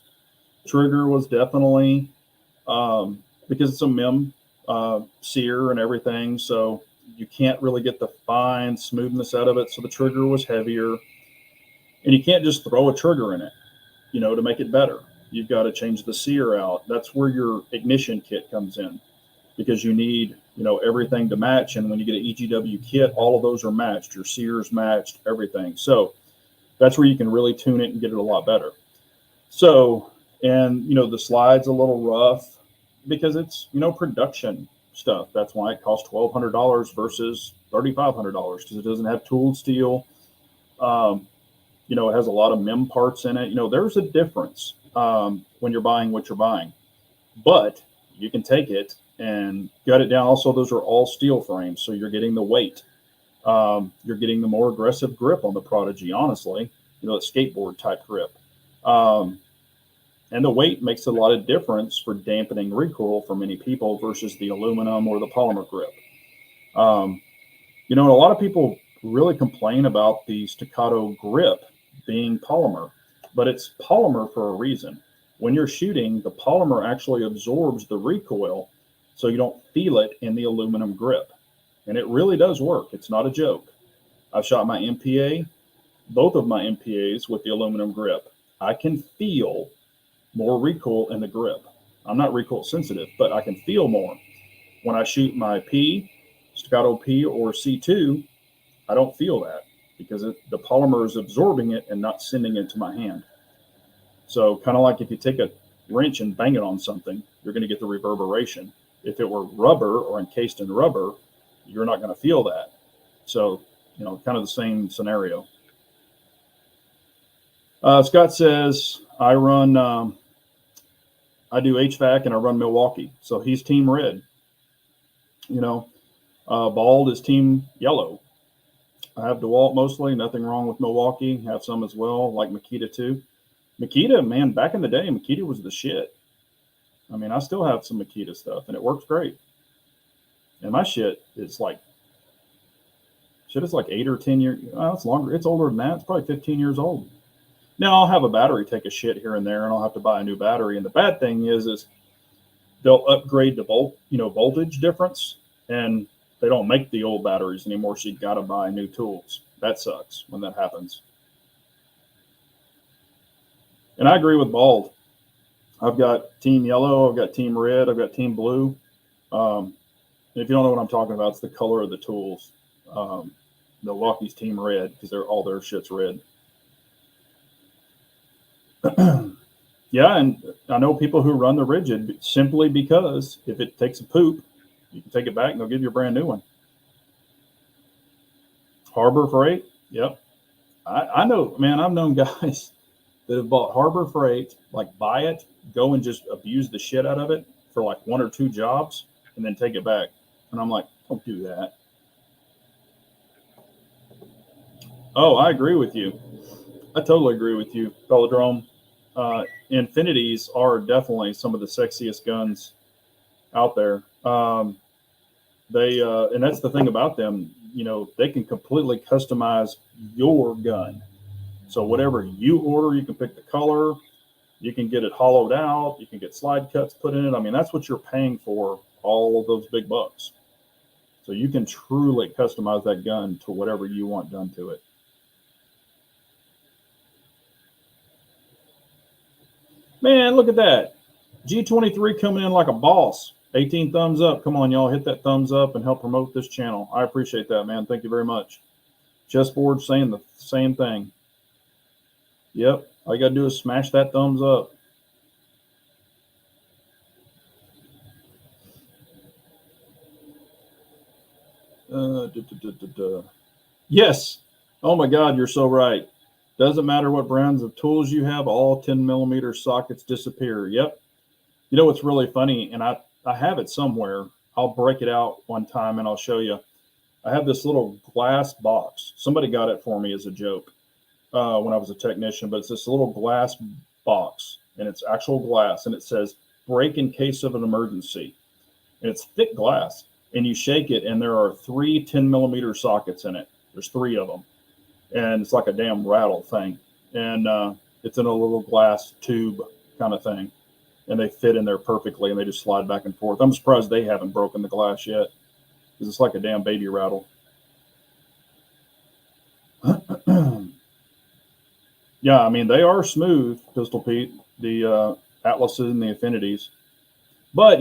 Trigger was definitely, because it's a MIM sear and everything, so you can't really get the fine smoothness out of it. So the trigger was heavier, and you can't just throw a trigger in it, to make it better. You've got to change the sear out. That's where your ignition kit comes in, because you need, everything to match. And when you get an EGW kit, all of those are matched. Your sears matched, everything. So that's where you can really tune it and get it a lot better. So, and, the slide's a little rough because it's, production stuff. That's why it costs $1,200 versus $3,500, because it doesn't have tooled steel. It has a lot of MIM parts in it. There's a difference when you're buying what you're buying, but you can take it and gut it down. Also, those are all steel frames, so you're getting the weight. You're getting the more aggressive grip on the Prodigy, honestly, the skateboard type grip. And the weight makes a lot of difference for dampening recoil for many people versus the aluminum or the polymer grip. And a lot of people really complain about the Staccato grip being polymer, but it's polymer for a reason. When you're shooting, the polymer actually absorbs the recoil, so you don't feel it in the aluminum grip. And it really does work. It's not a joke. I've shot my MPA, both of my MPAs with the aluminum grip. I can feel more recoil in the grip. I'm not recoil sensitive, but I can feel more. When I shoot my P, Staccato P or C2, I don't feel that, because the polymer is absorbing it and not sending it to my hand. So kind of like if you take a wrench and bang it on something, you're going to get the reverberation. If it were rubber or encased in rubber, you're not going to feel that. So, kind of the same scenario. Scott says, I do HVAC and I run Milwaukee. So he's team red. Bald is team yellow. I have DeWalt mostly, nothing wrong with Milwaukee. Have some as well, like Makita too. Makita, man, back in the day, Makita was the shit. I mean, I still have some Makita stuff, and it works great. And my shit is like 8 or 10 years. Oh, it's longer. It's older than that. It's probably 15 years old. Now I'll have a battery take a shit here and there, and I'll have to buy a new battery. And the bad thing is they'll upgrade the voltage difference, and they don't make the old batteries anymore, so you got to buy new tools. That sucks when that happens. And I agree with Bald. I've got team yellow, I've got team red, I've got team blue. If you don't know what I'm talking about, it's the color of the tools. Milwaukee's team red, because all their shit's red. Yeah, and I know people who run the rigid simply because if it takes a poop, you can take it back and they'll give you a brand new one. Harbor Freight, yep. I know, man, I've known guys that have bought Harbor Freight, like buy it, go and just abuse the shit out of it for like 1 or 2 jobs and then take it back. And I'm like, don't do that. Oh, I agree with you. I totally agree with you, Velodrome. Infinities are definitely some of the sexiest guns out there. And that's the thing about them, they can completely customize your gun. So whatever you order, you can pick the color, you can get it hollowed out, you can get slide cuts put in it. I mean, that's what you're paying for, all of those big bucks. So you can truly customize that gun to whatever you want done to it. Man, look at that. G23 coming in like a boss. 18 thumbs up. Come on, y'all. Hit that thumbs up and help promote this channel. I appreciate that, man. Thank you very much. Chessboard saying the same thing. Yep. All you got to do is smash that thumbs up. Yes. Oh my God, you're so right. Doesn't matter what brands of tools you have, all 10 millimeter sockets disappear. Yep. You know what's really funny, and I have it somewhere. I'll break it out one time and I'll show you. I have this little glass box. Somebody got it for me as a joke when I was a technician, but it's this little glass box, and it's actual glass, and it says "break in case of an emergency." And it's thick glass, and you shake it, and there are 3 10 millimeter sockets in it. There's 3 of them, and it's like a damn rattle thing, and it's in a little glass tube kind of thing, and they fit in there perfectly, and they just slide back and forth. I'm surprised they haven't broken the glass yet, because it's like a damn baby rattle. Yeah, I mean they are smooth, Pistol Pete, the Atlases and the Affinities, but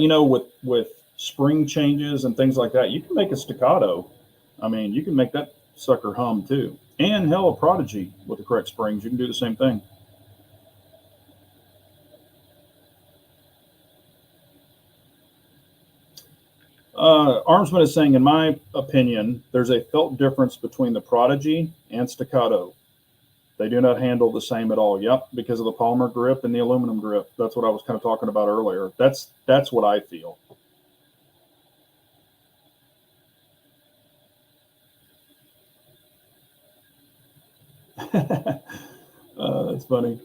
with spring changes and things like that, you can make a staccato. I mean, you can make that sucker hum too. And hell, a Prodigy with the correct springs, you can do the same thing. Armsman is saying, in my opinion, there's a felt difference between the Prodigy and staccato. They do not handle the same at all. Yep, because of the polymer grip and the aluminum grip. That's what I was kind of talking about earlier. That's what I feel. That's funny.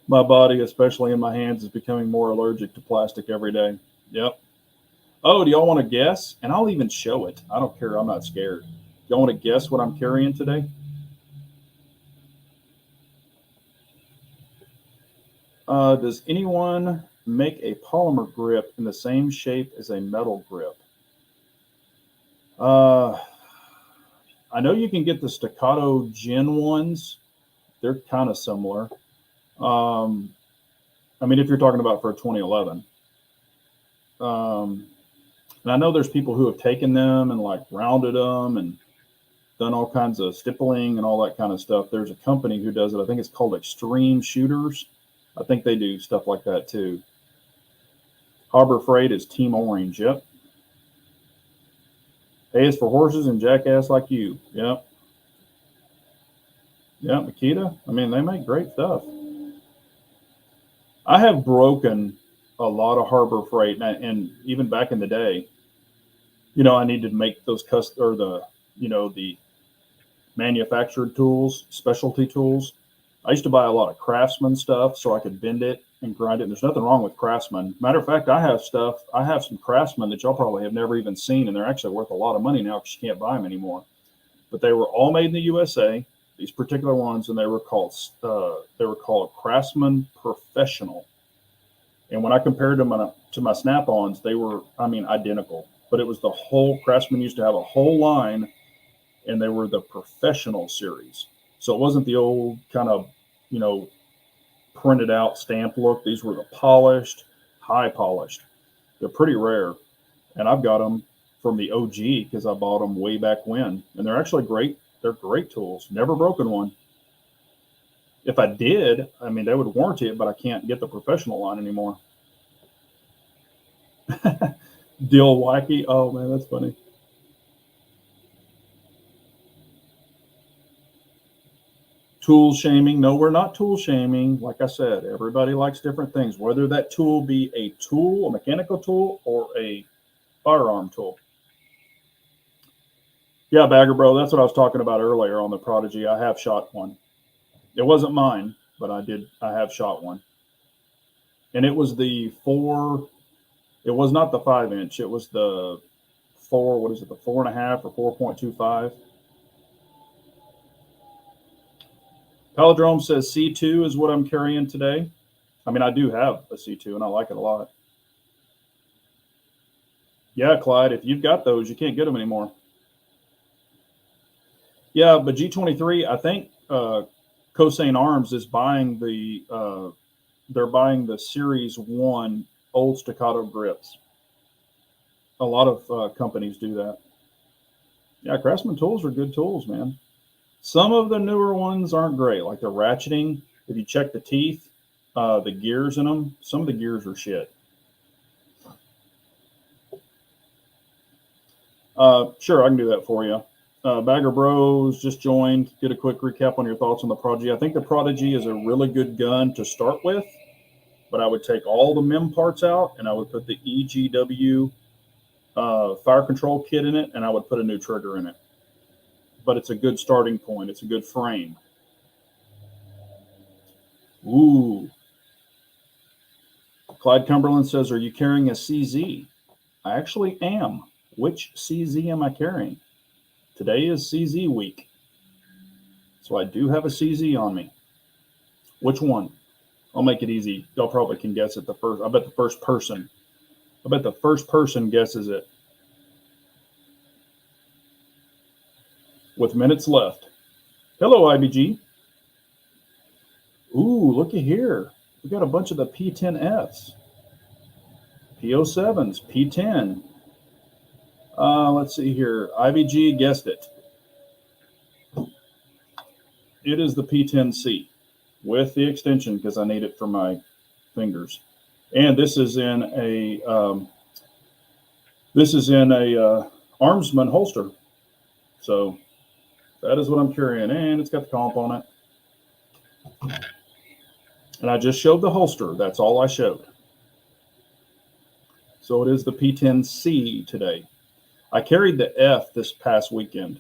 My body, especially in my hands, is becoming more allergic to plastic every day. Yep. Oh, do y'all want to guess? And I'll even show it. I don't care. I'm not scared. Y'all want to guess what I'm carrying today? Does anyone make a polymer grip in the same shape as a metal grip? Uh, I know you can get the staccato gin ones. They're kind of similar. Um, I mean, if you're talking about for a 2011. And I know there's people who have taken them and like rounded them and done all kinds of stippling and all that kind of stuff. There's a company who does it. I think it's called Extreme Shooters. I think they do stuff like that too. Harbor Freight is Team Orange. Yep. A is for horses and jackass like you. Yep. Yep. Makita. I mean, they make great stuff. I have broken a lot of Harbor Freight, and even back in the day, I need to make those or the manufactured tools, specialty tools. I used to buy a lot of Craftsman stuff so I could bend it and grind it. And there's nothing wrong with Craftsman. Matter of fact, I have some Craftsman that y'all probably have never even seen, and they're actually worth a lot of money now because you can't buy them anymore. But they were all made in the USA. These particular ones, and they were called Craftsman Professional. And when I compared them to my Snap-ons, they were, I mean, identical. But it was the whole Craftsman used to have a whole line, and they were the professional series. So it wasn't the old kind of, printed out stamp look. These were the polished, high polished. They're pretty rare, and I've got them from the OG because I bought them way back when, and they're actually great. They're great tools. Never broken one. If I did, I mean, they would warranty it, but I can't get the professional line anymore. Deal wacky. Oh man, that's funny. Tool shaming. No, we're not tool shaming. Like I said, everybody likes different things, whether that tool be a tool, a mechanical tool, or a firearm tool. Yeah, Bagger Bro, that's what I was talking about earlier on the Prodigy. I have shot one. It wasn't mine, but I have shot one. And it was the 4, it was not the 5 inch, it was the 4, what is it, the 4.5 or 4.25. Palindrome says C2 is what I'm carrying today. I mean, I do have a C2 and I like it a lot. Yeah, Clyde, if you've got those, you can't get them anymore. Yeah, but G23, I think Cosane Arms is buying they're buying the Series 1 old staccato grips. A lot of companies do that. Yeah, Craftsman tools are good tools, man. Some of the newer ones aren't great, like the ratcheting. If you check the teeth, the gears in them, some of the gears are shit. Sure, I can do that for you. Bagger Bros just joined. Get a quick recap on your thoughts on the Prodigy. I think the Prodigy is a really good gun to start with, but I would take all the MIM parts out and I would put the EGW fire control kit in it, and I would put a new trigger in it. But it's a good starting point. It's a good frame. Ooh. Clyde Cumberland says, are you carrying a CZ? I actually am. Which CZ am I carrying? Today is CZ week. So I do have a CZ on me. Which one? I'll make it easy. Y'all probably can guess it the first. I bet the first person guesses it. With minutes left. Hello, IBG. Ooh, looky here. We got a bunch of the P10Fs, P07s, P10. Let's see here. IBG guessed it. It is the P10C with the extension because I need it for my fingers. And this is in a Armsman holster. So that is what I'm carrying, and it's got the comp on it. And I just showed the holster. That's all I showed. So it is the P10C today. I carried the F this past weekend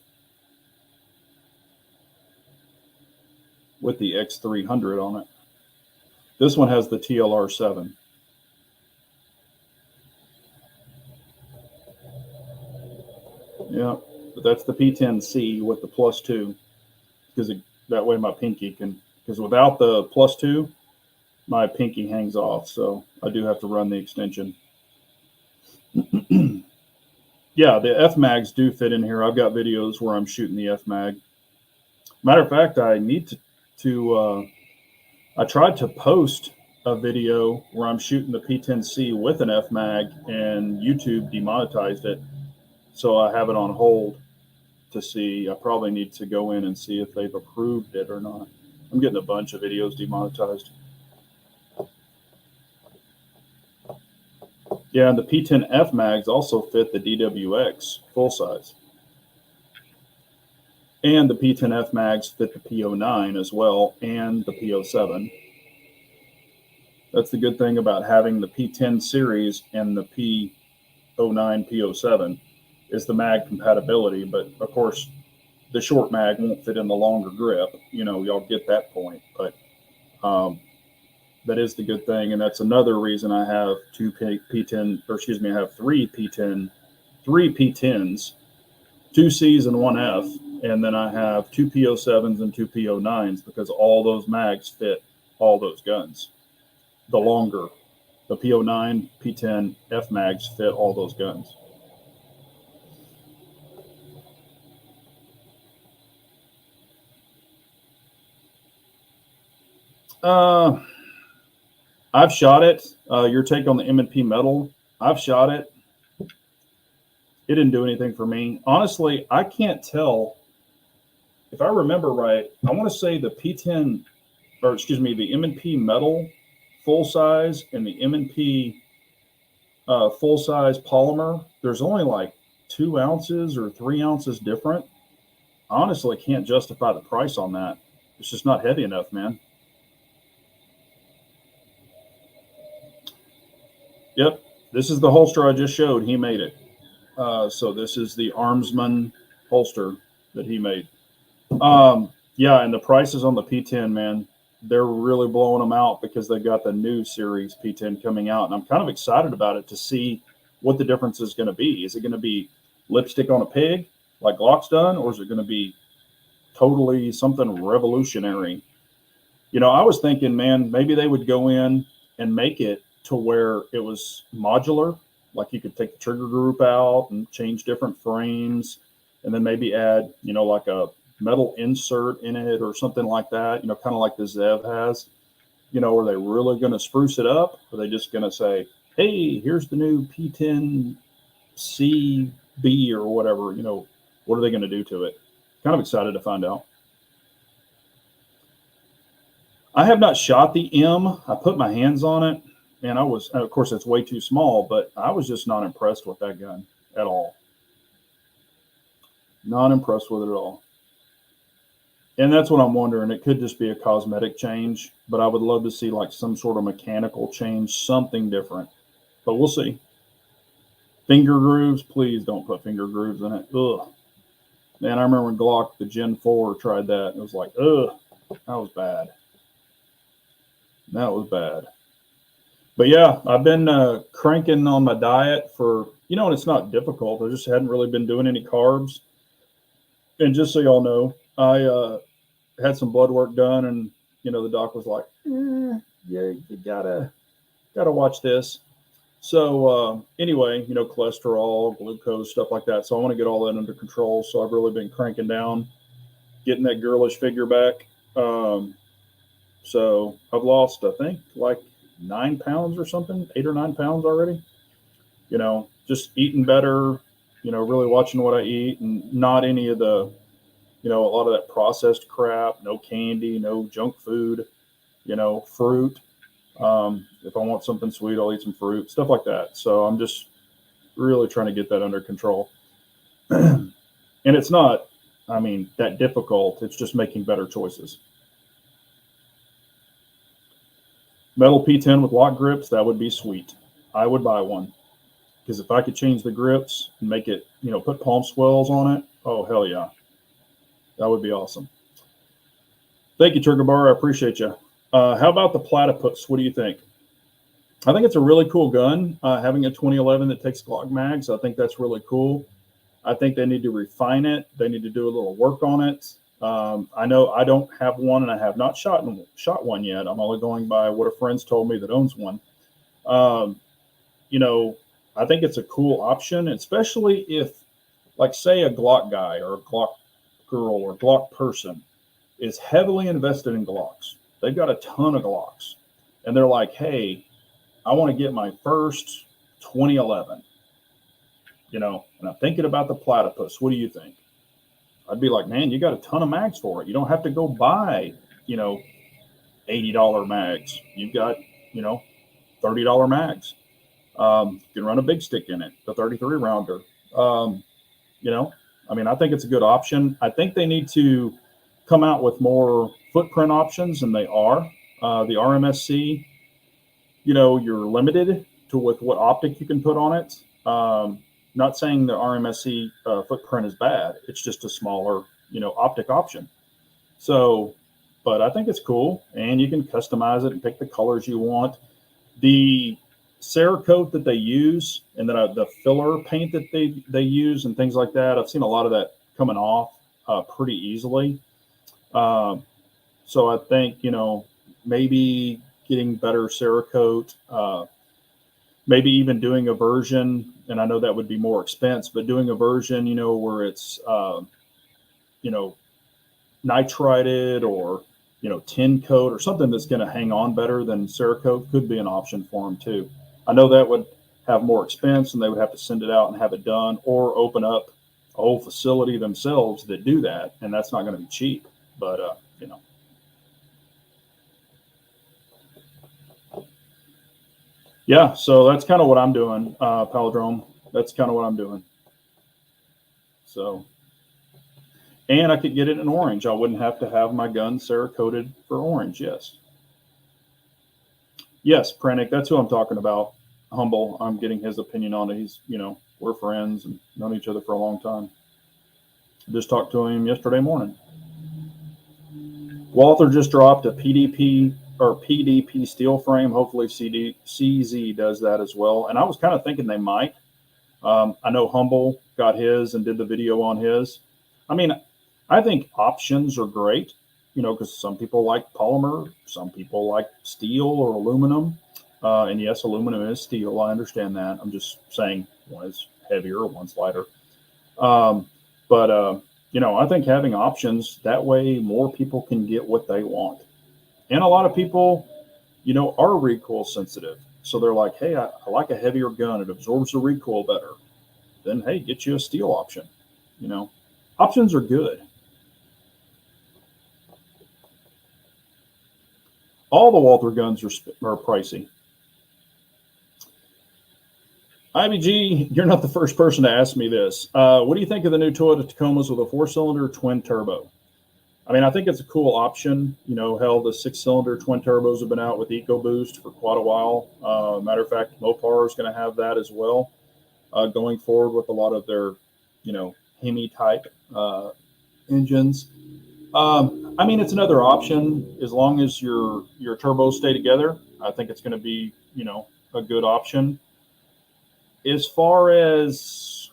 with the X300 on it. This one has the TLR7. Yeah, but that's the P10C with the +2, because that way my pinky can, because without the +2, my pinky hangs off. So I do have to run the extension. Yeah, the F mags do fit in here. I've got videos where I'm shooting the F mag. Matter of fact, I need to I tried to post a video where I'm shooting the P10C with an F mag, and YouTube demonetized it. So I have it on hold to see. I probably need to go in and see if they've approved it or not. I'm getting a bunch of videos demonetized. Yeah, and the P10F mags also fit the DWX full size. And the P10F mags fit the P09 as well, and the P07. That's the good thing about having the P10 series and the P09, P07 is the mag compatibility. But of course, the short mag won't fit in the longer grip. You know, y'all get that point. But that is the good thing, and that's another reason I have I have three P10s, two C's and one F, and then I have two P07s and two P09s because all those mags fit all those guns. The longer, the P09, P10, F mags fit all those guns. I've shot it. Your take on the M&P metal? I've shot it. It didn't do anything for me. Honestly, I can't tell. If I remember right, I want to say the P10, or excuse me, the M&P metal full size and the M&P full size polymer, there's only like 2 ounces or 3 ounces different. I honestly can't justify the price on that. It's just not heavy enough, man. Yep, this is the holster I just showed. He made it. So this is the Armsman holster that he made. Yeah, and the prices on the P10, man, they're really blowing them out because they've got the new series P10 coming out. And I'm kind of excited about it to see what the difference is going to be. Is it going to be lipstick on a pig like Glock's done, or is it going to be totally something revolutionary? You know, I was thinking, man, maybe they would go in and make it to where it was modular, like you could take the trigger group out and change different frames, and then maybe add, you know, like a metal insert in it or something like that, you know, kind of like the Zev has. You know, are they really going to spruce it up? Or are they just going to say, hey, here's the new P10CB or whatever, you know, what are they going to do to it? Kind of excited to find out. I have not shot the M. I put my hands on it, and I was, of course, it's way too small, but I was just not impressed with that gun at all. Not impressed with it at all. And that's what I'm wondering. It could just be a cosmetic change, but I would love to see like some sort of mechanical change, something different. But we'll see. Finger grooves, please don't put finger grooves in it. Ugh. Man, I remember when Glock, the Gen 4, tried that. It was like, ugh, that was bad. That was bad. But yeah, I've been cranking on my diet for, and it's not difficult. I just hadn't really been doing any carbs. And just so y'all know, I had some blood work done, and the doc was like, yeah, you gotta watch this. So anyway, cholesterol, glucose, stuff like that. So I want to get all that under control. So I've really been cranking down, getting that girlish figure back. So I've lost, I think, like 9 pounds or something, 8 or 9 pounds already. Just eating better. Really watching what I eat, and not any of the, a lot of that processed crap. No candy, no junk food. Fruit. If I want something sweet, I'll eat some fruit, stuff like that. So I'm just really trying to get that under control. And it's not, that difficult. It's just making better choices. Metal P10 with lock grips, that would be sweet. I would buy one. Because if I could change the grips and make it, put palm swells on it, oh, hell yeah. That would be awesome. Thank you, Turkey Bar. I appreciate you. How about the Platypus? What do you think? I think it's a really cool gun. Having a 2011 that takes Glock mags, I think that's really cool. I think they need to refine it. They need to do a little work on it. I know I don't have one, and I have not shot one yet. I'm only going by what a friend's told me that owns one. I think it's a cool option, especially if, like, say, a Glock guy or a Glock girl or Glock person is heavily invested in Glocks. They've got a ton of Glocks, and they're like, hey, I want to get my first 2011, and I'm thinking about the Platypus. What do you think? I'd be like, man, you got a ton of mags for it. You don't have to go buy, $80 mags. You've got, $30 mags. You can run a big stick in it, the 33 rounder. I think it's a good option. I think they need to come out with more footprint options, and they are. The RMSC, you're limited to with what optic you can put on it. Not saying the RMSC footprint is bad. It's just a smaller, optic option. So, but I think it's cool, and you can customize it and pick the colors you want. The Cerakote that they use, and then the filler paint that they use, and things like that. I've seen a lot of that coming off pretty easily. So I think maybe getting better Cerakote, maybe even doing a version, and I know that would be more expense, but doing a version, where it's nitrided or tin coat or something that's going to hang on better than Cerakote could be an option for them too. I know that would have more expense, and they would have to send it out and have it done, or open up a whole facility themselves that do that, and that's not going to be cheap. But yeah. So that's kind of what I'm doing, Palindrome. That's kind of what I'm doing. So, and I could get it in orange. I wouldn't have to have my gun Cerakoted for orange. Yes, Pranic. That's who I'm talking about. Humble. I'm getting his opinion on it. He's, we're friends and known each other for a long time. Just talked to him yesterday morning. Walther just dropped a PDP steel frame. Hopefully CZ does that as well. And I was kind of thinking they might. I know Humble got his and did the video on his. I think options are great, because some people like polymer, some people like steel or aluminum. And yes, aluminum is steel. I understand that. I'm just saying one is heavier, one's lighter. But I think having options, that way more people can get what they want. And a lot of people, are recoil sensitive. So they're like, hey, I like a heavier gun. It absorbs the recoil better. Then, hey, get you a steel option. Options are good. All the Walther guns are pricey. IBG, you're not the first person to ask me this. What do you think of the new Toyota Tacomas with a 4-cylinder twin turbo? I mean, I think it's a cool option. You know, hell, the 6-cylinder twin turbos have been out with EcoBoost for quite a while. Matter of fact, Mopar is going to have that as well, going forward with a lot of their, you know, Hemi type engines. I mean, it's another option as long as your turbos stay together. I think it's going to be, you know, a good option. As far as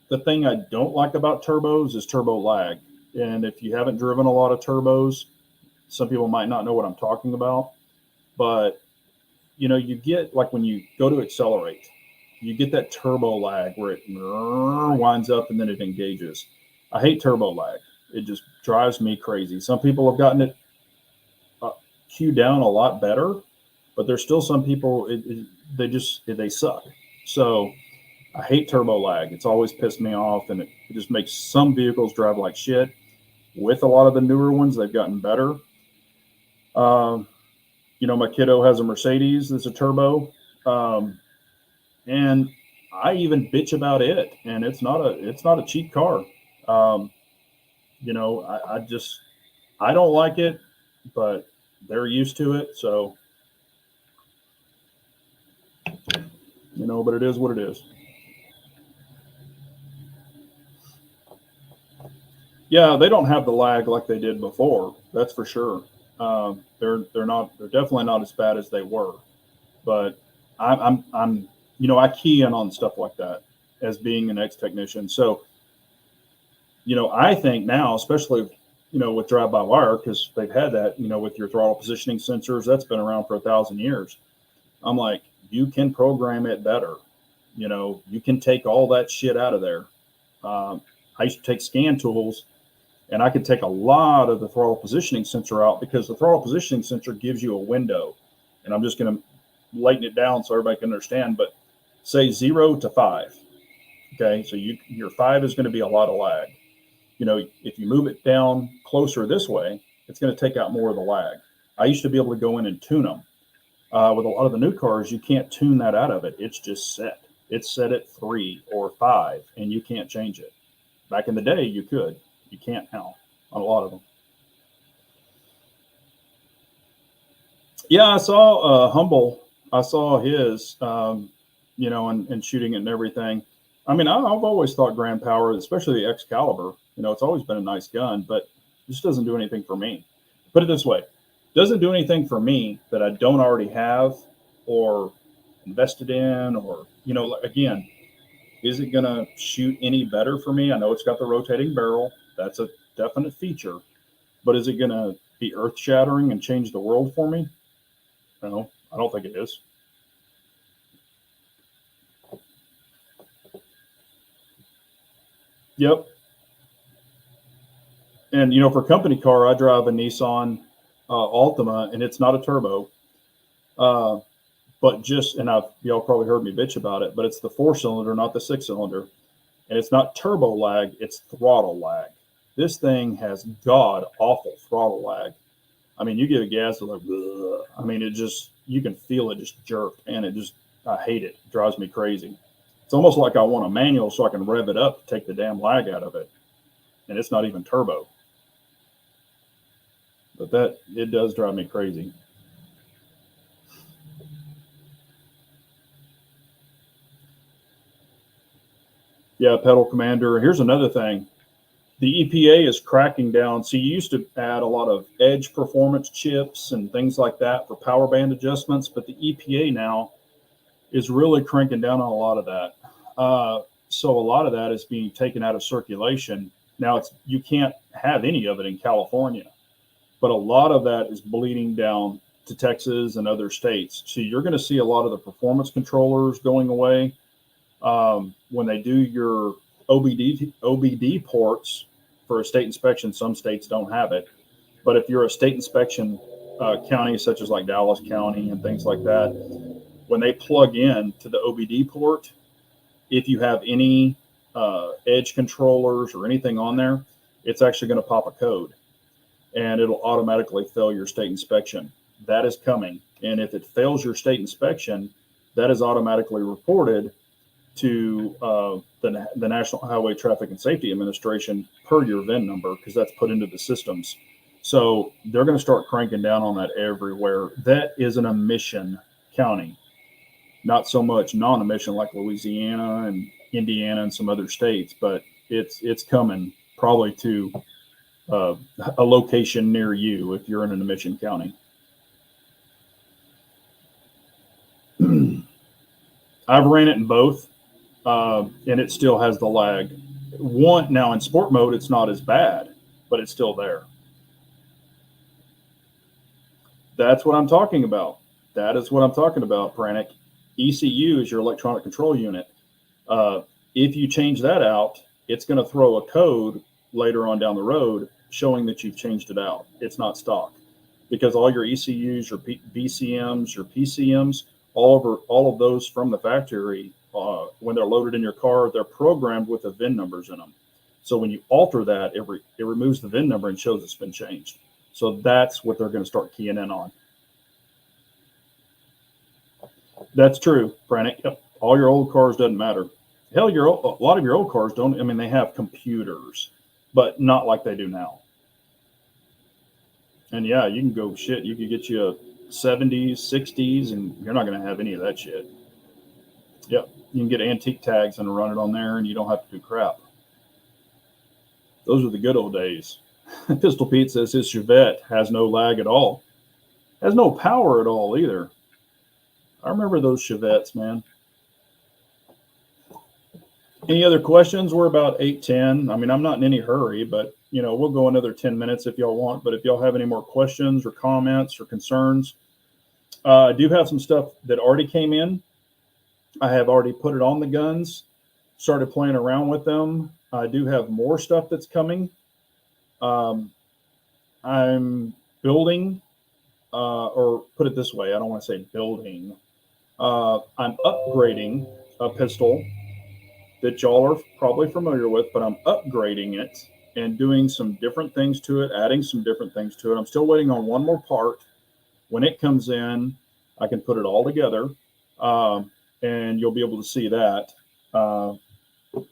the thing I don't like about turbos is turbo lag. And if you haven't driven a lot of turbos, some people might not know what I'm talking about. But, you know, you get like when you go to accelerate, you get that turbo lag where it winds up and then it engages. I hate turbo lag. It just drives me crazy. Some people have gotten it queued down a lot better, but there's still some people, they suck. So I hate turbo lag. It's always pissed me off, and it just makes some vehicles drive like shit. With a lot of the newer ones, they've gotten better. You know, my kiddo has a Mercedes that's a turbo, and I even bitch about it. And it's not a cheap car. You know, I don't like it, but they're used to it, so you know. But it is what it is. Yeah, they don't have the lag like they did before. That's for sure. They're definitely not as bad as they were. But I'm you know, I key in on stuff like that as being an ex technician. So you know, I think now, especially you know with drive by wire, because they've had that, you know, with your throttle positioning sensors, that's been around for 1,000 years. I'm like, you can program it better. You know, you can take all that shit out of there. I used to take scan tools and I could take a lot of the throttle positioning sensor out because the throttle positioning sensor gives you a window. And I'm just going to lighten it down so everybody can understand. But say 0 to 5. Okay, so your 5 is going to be a lot of lag. You know, if you move it down closer this way, it's going to take out more of the lag. I used to be able to go in and tune them. With a lot of the new cars, you can't tune that out of it. It's just set. It's set at 3 or 5, and you can't change it. Back in the day, you could. You can't now on a lot of them. Yeah, I saw Humble. I saw his, you know, and shooting it and everything. I mean, I've always thought Grand Power, especially the Excalibur, you know, it's always been a nice gun, but it just doesn't do anything for me. Put it this way, doesn't do anything for me that I don't already have or invested in, or, you know, again, is it going to shoot any better for me? I know it's got the rotating barrel. That's a definite feature. But is it going to be earth shattering and change the world for me? No, I don't think it is. Yep. And, you know, for company car, I drive a Nissan Altima, and it's not a turbo. Uh, but just, and y'all probably heard me bitch about it, but it's the 4-cylinder, not the 6-cylinder. And it's not turbo lag, it's throttle lag. This thing has god awful throttle lag. I mean, you give it gas, it's like, ugh. I mean, it just, you can feel it just jerk, and it just, I hate it. It drives me crazy. It's almost like I want a manual so I can rev it up to take the damn lag out of it. And it's not even turbo. But it does drive me crazy. Yeah, pedal commander. Here's another thing. The EPA is cracking down. See, you used to add a lot of edge performance chips and things like that for power band adjustments, but the EPA now is really cranking down on a lot of that. So a lot of that is being taken out of circulation. Now you can't have any of it in California, but a lot of that is bleeding down to Texas and other states. So you're going to see a lot of the performance controllers going away. When they do your OBD ports for a state inspection, some states don't have it. But if you're a state inspection county, such as like Dallas County and things like that, when they plug in to the OBD port, if you have any edge controllers or anything on there, it's actually going to pop a code and it'll automatically fail your state inspection. That is coming. And if it fails your state inspection, that is automatically reported to the National Highway Traffic and Safety Administration per your VIN number, because that's put into the systems. So they're going to start cranking down on that everywhere. That is an emission county, not so much non-emission like Louisiana and Indiana and some other states, but it's coming probably to a location near you if you're in an emission county. I've ran it in both, and it still has the lag. One, now in sport mode, it's not as bad, but it's still there. That's what I'm talking about. That is what I'm talking about, Pranic. ECU is your electronic control unit. If you change that out, it's going to throw a code later on down the road showing that you've changed it out. It's not stock, because all your ECUs, your BCMs, your PCMs, all of those from the factory, when they're loaded in your car, they're programmed with the VIN numbers in them. So when you alter that, it removes the VIN number and shows it's been changed. So that's what they're going to start keying in on. That's true, Pranic. Yep. All your old cars doesn't matter. Hell, a lot of your old cars don't. I mean, they have computers, but not like they do now. And yeah, you can go shit. You could get you a 70s, 60s, and you're not going to have any of that shit. Yep. You can get antique tags and run it on there, and you don't have to do crap. Those are the good old days. Pistol Pete says his Chevette has no lag at all. Has no power at all either. I remember those Chevettes, man. Any other questions? We're about 8:10. I mean, I'm not in any hurry, but, we'll go another 10 minutes if y'all want. But if y'all have any more questions or comments or concerns, I do have some stuff that already came in. I have already put it on the guns, started playing around with them. I do have more stuff that's coming. I'm building, or put it this way, I don't want to say building. I'm upgrading a pistol that y'all are probably familiar with, but I'm upgrading it and doing some different things to it, adding some different things to it. I'm still waiting on one more part. When it comes in, I can put it all together, and you'll be able to see that.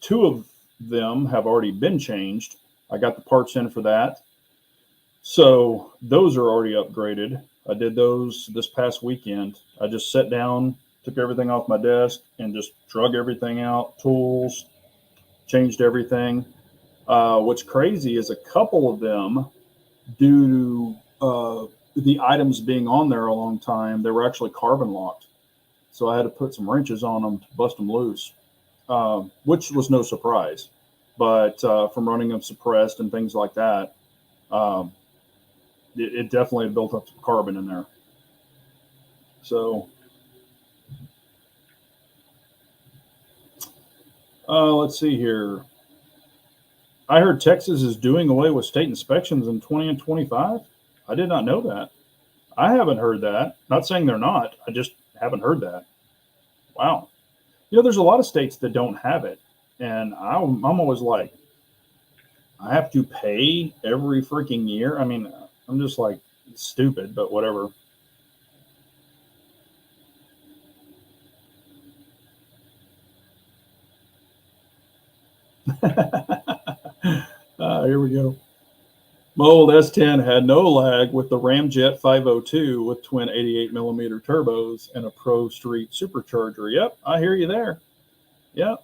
Two of them have already been changed. I got the parts in for that. So those are already upgraded. I did those this past weekend. I just sat down, took everything off my desk, and just drug everything out, tools, changed everything. What's crazy is a couple of them, due to the items being on there a long time, they were actually carbon locked. So I had to put some wrenches on them to bust them loose, which was no surprise. But from running them suppressed and things like that, it definitely built up some carbon in there. So let's see here. I heard Texas is doing away with state inspections in 20 and 25. I did not know that. I haven't heard that. Not saying they're not. I just haven't heard that. Wow. There's a lot of states that don't have it. And I'm always like, I have to pay every freaking year. I mean, I'm just like, stupid, but whatever. Here we go. My old S10 had no lag with the Ramjet 502 with twin 88 millimeter turbos and a Pro Street supercharger. Yep, I hear you there. Yep,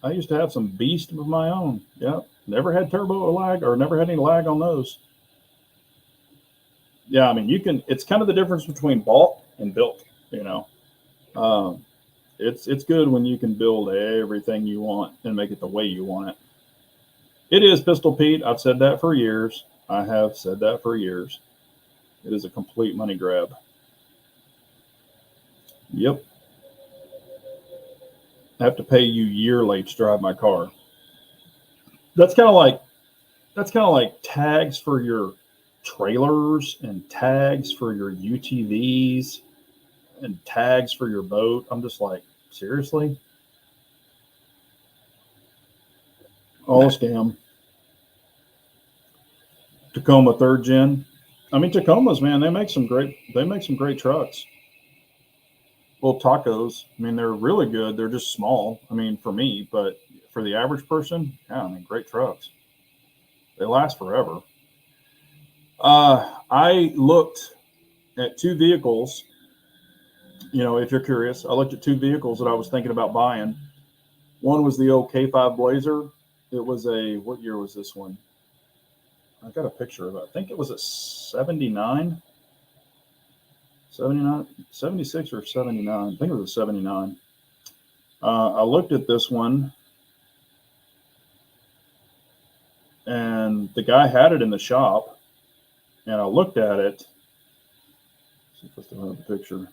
I used to have some beast of my own. Yep, never had turbo lag, or never had any lag on those. Yeah, I mean, it's kind of the difference between bought and built. It's good when you can build everything you want and make it the way you want it. It is, Pistol Pete. I've said that for years. I have said that for years. It is a complete money grab. Yep. I have to pay you yearly to drive my car. That's kind of like tags for your trailers and tags for your UTVs and tags for your boat. I'm just like, seriously? All a scam. Tacoma 3rd gen. I mean, Tacomas, man, they make some great trucks. Well, tacos, I mean, they're really good. They're just small. I mean, for me, but for the average person, yeah, I mean, great trucks. They last forever. I looked at two vehicles. If you're curious, I looked at two vehicles that I was thinking about buying. One was the old K5 Blazer. It was what year was this one? I got a picture of it. I think it was a 79, 79, 76 or 79. I think it was a 79. I looked at this one, and the guy had it in the shop, and I looked at it. Let's see if I still have the picture.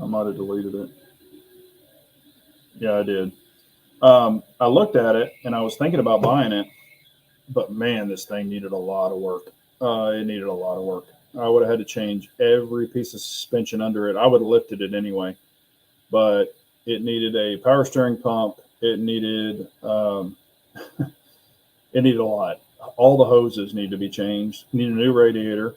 I might have deleted it. Yeah, I did. I looked at it, and I was thinking about buying it, but man, this thing needed a lot of work. It needed a lot of work. I would have had to change every piece of suspension under it. I would have lifted it anyway, but it needed a power steering pump. It needed it needed a lot. All the hoses need to be changed. Need a new radiator.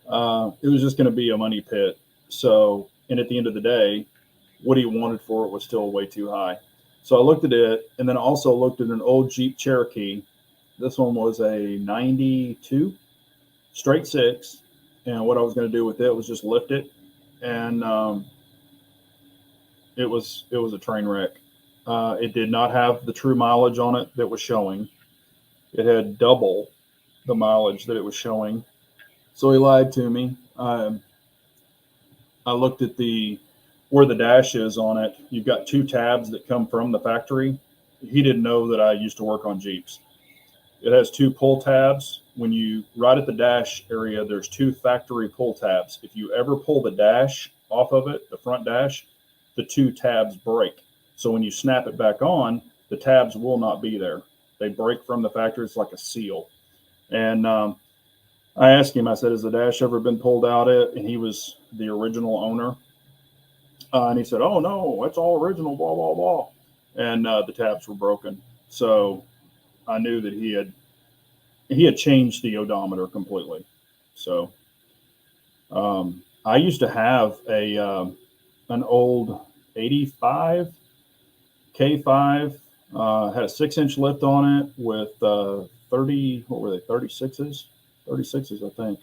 It was just going to be a money pit. So, and at the end of the day, what he wanted for it was still way too high. So I looked at it, and then also looked at an old Jeep Cherokee. This one was a 92 straight six. And what I was going to do with it was just lift it. And it was a train wreck. It did not have the true mileage on it that was showing. It had double the mileage that it was showing. So he lied to me. I looked at where the dash is on it. You've got two tabs that come from the factory. He didn't know that I used to work on Jeeps. It has two pull tabs. When you right at the dash area, there's two factory pull tabs. If you ever pull the dash off of it, the front dash, the two tabs break. So when you snap it back on, the tabs will not be there. They break from the factory. It's like a seal. And I asked him, I said, has the dash ever been pulled out? And he was the original owner. And he said, oh, no, it's all original, blah, blah, blah. And the tabs were broken. So I knew that he had changed the odometer completely. So I used to have an old 85 K5, had a 6-inch lift on it with 36s, I think,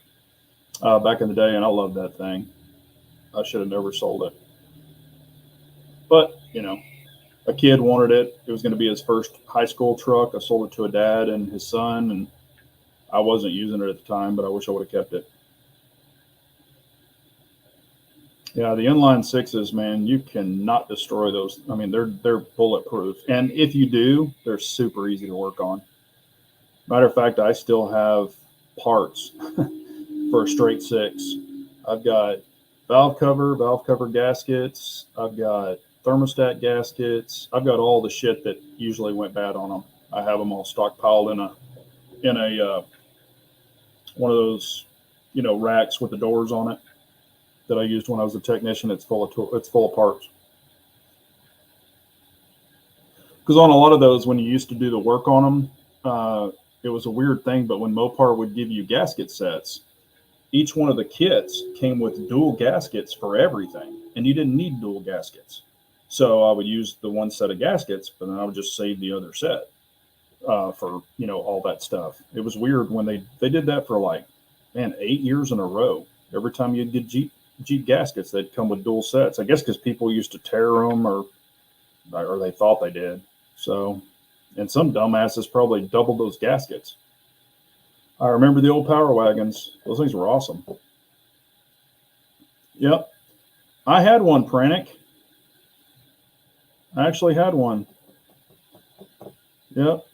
back in the day. And I loved that thing. I should have never sold it. But, a kid wanted it. It was going to be his first high school truck. I sold it to a dad and his son, and I wasn't using it at the time, but I wish I would have kept it. Yeah, the inline sixes, man, you cannot destroy those. I mean, they're bulletproof. And if you do, they're super easy to work on. Matter of fact, I still have parts for a straight six. I've got valve cover gaskets. I've got thermostat gaskets. I've got all the shit that usually went bad on them. I have them all stockpiled in a one of those, racks with the doors on it that I used when I was a technician. It's full of parts. Because on a lot of those, when you used to do the work on them, it was a weird thing. But when Mopar would give you gasket sets, each one of the kits came with dual gaskets for everything, and you didn't need dual gaskets. So I would use the one set of gaskets, but then I would just save the other set for all that stuff. It was weird when they did that for 8 years in a row. Every time you'd get Jeep gaskets, they'd come with dual sets. I guess because people used to tear them or they thought they did. So, and some dumbasses probably doubled those gaskets. I remember the old Power Wagons. Those things were awesome. Yep. I had one, Pranic. I actually had one. Yep.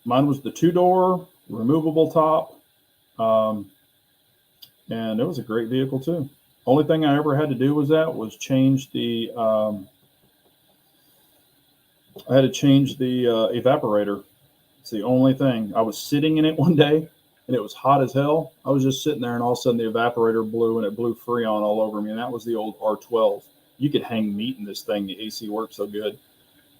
Mine was the 2-door, removable top. And it was a great vehicle too. Only thing I ever had to do was change the evaporator. It's the only thing. I was sitting in it one day and it was hot as hell. I was just sitting there and all of a sudden the evaporator blew and it blew Freon all over me. And that was the old R12. You could hang meat in this thing. The AC worked so good.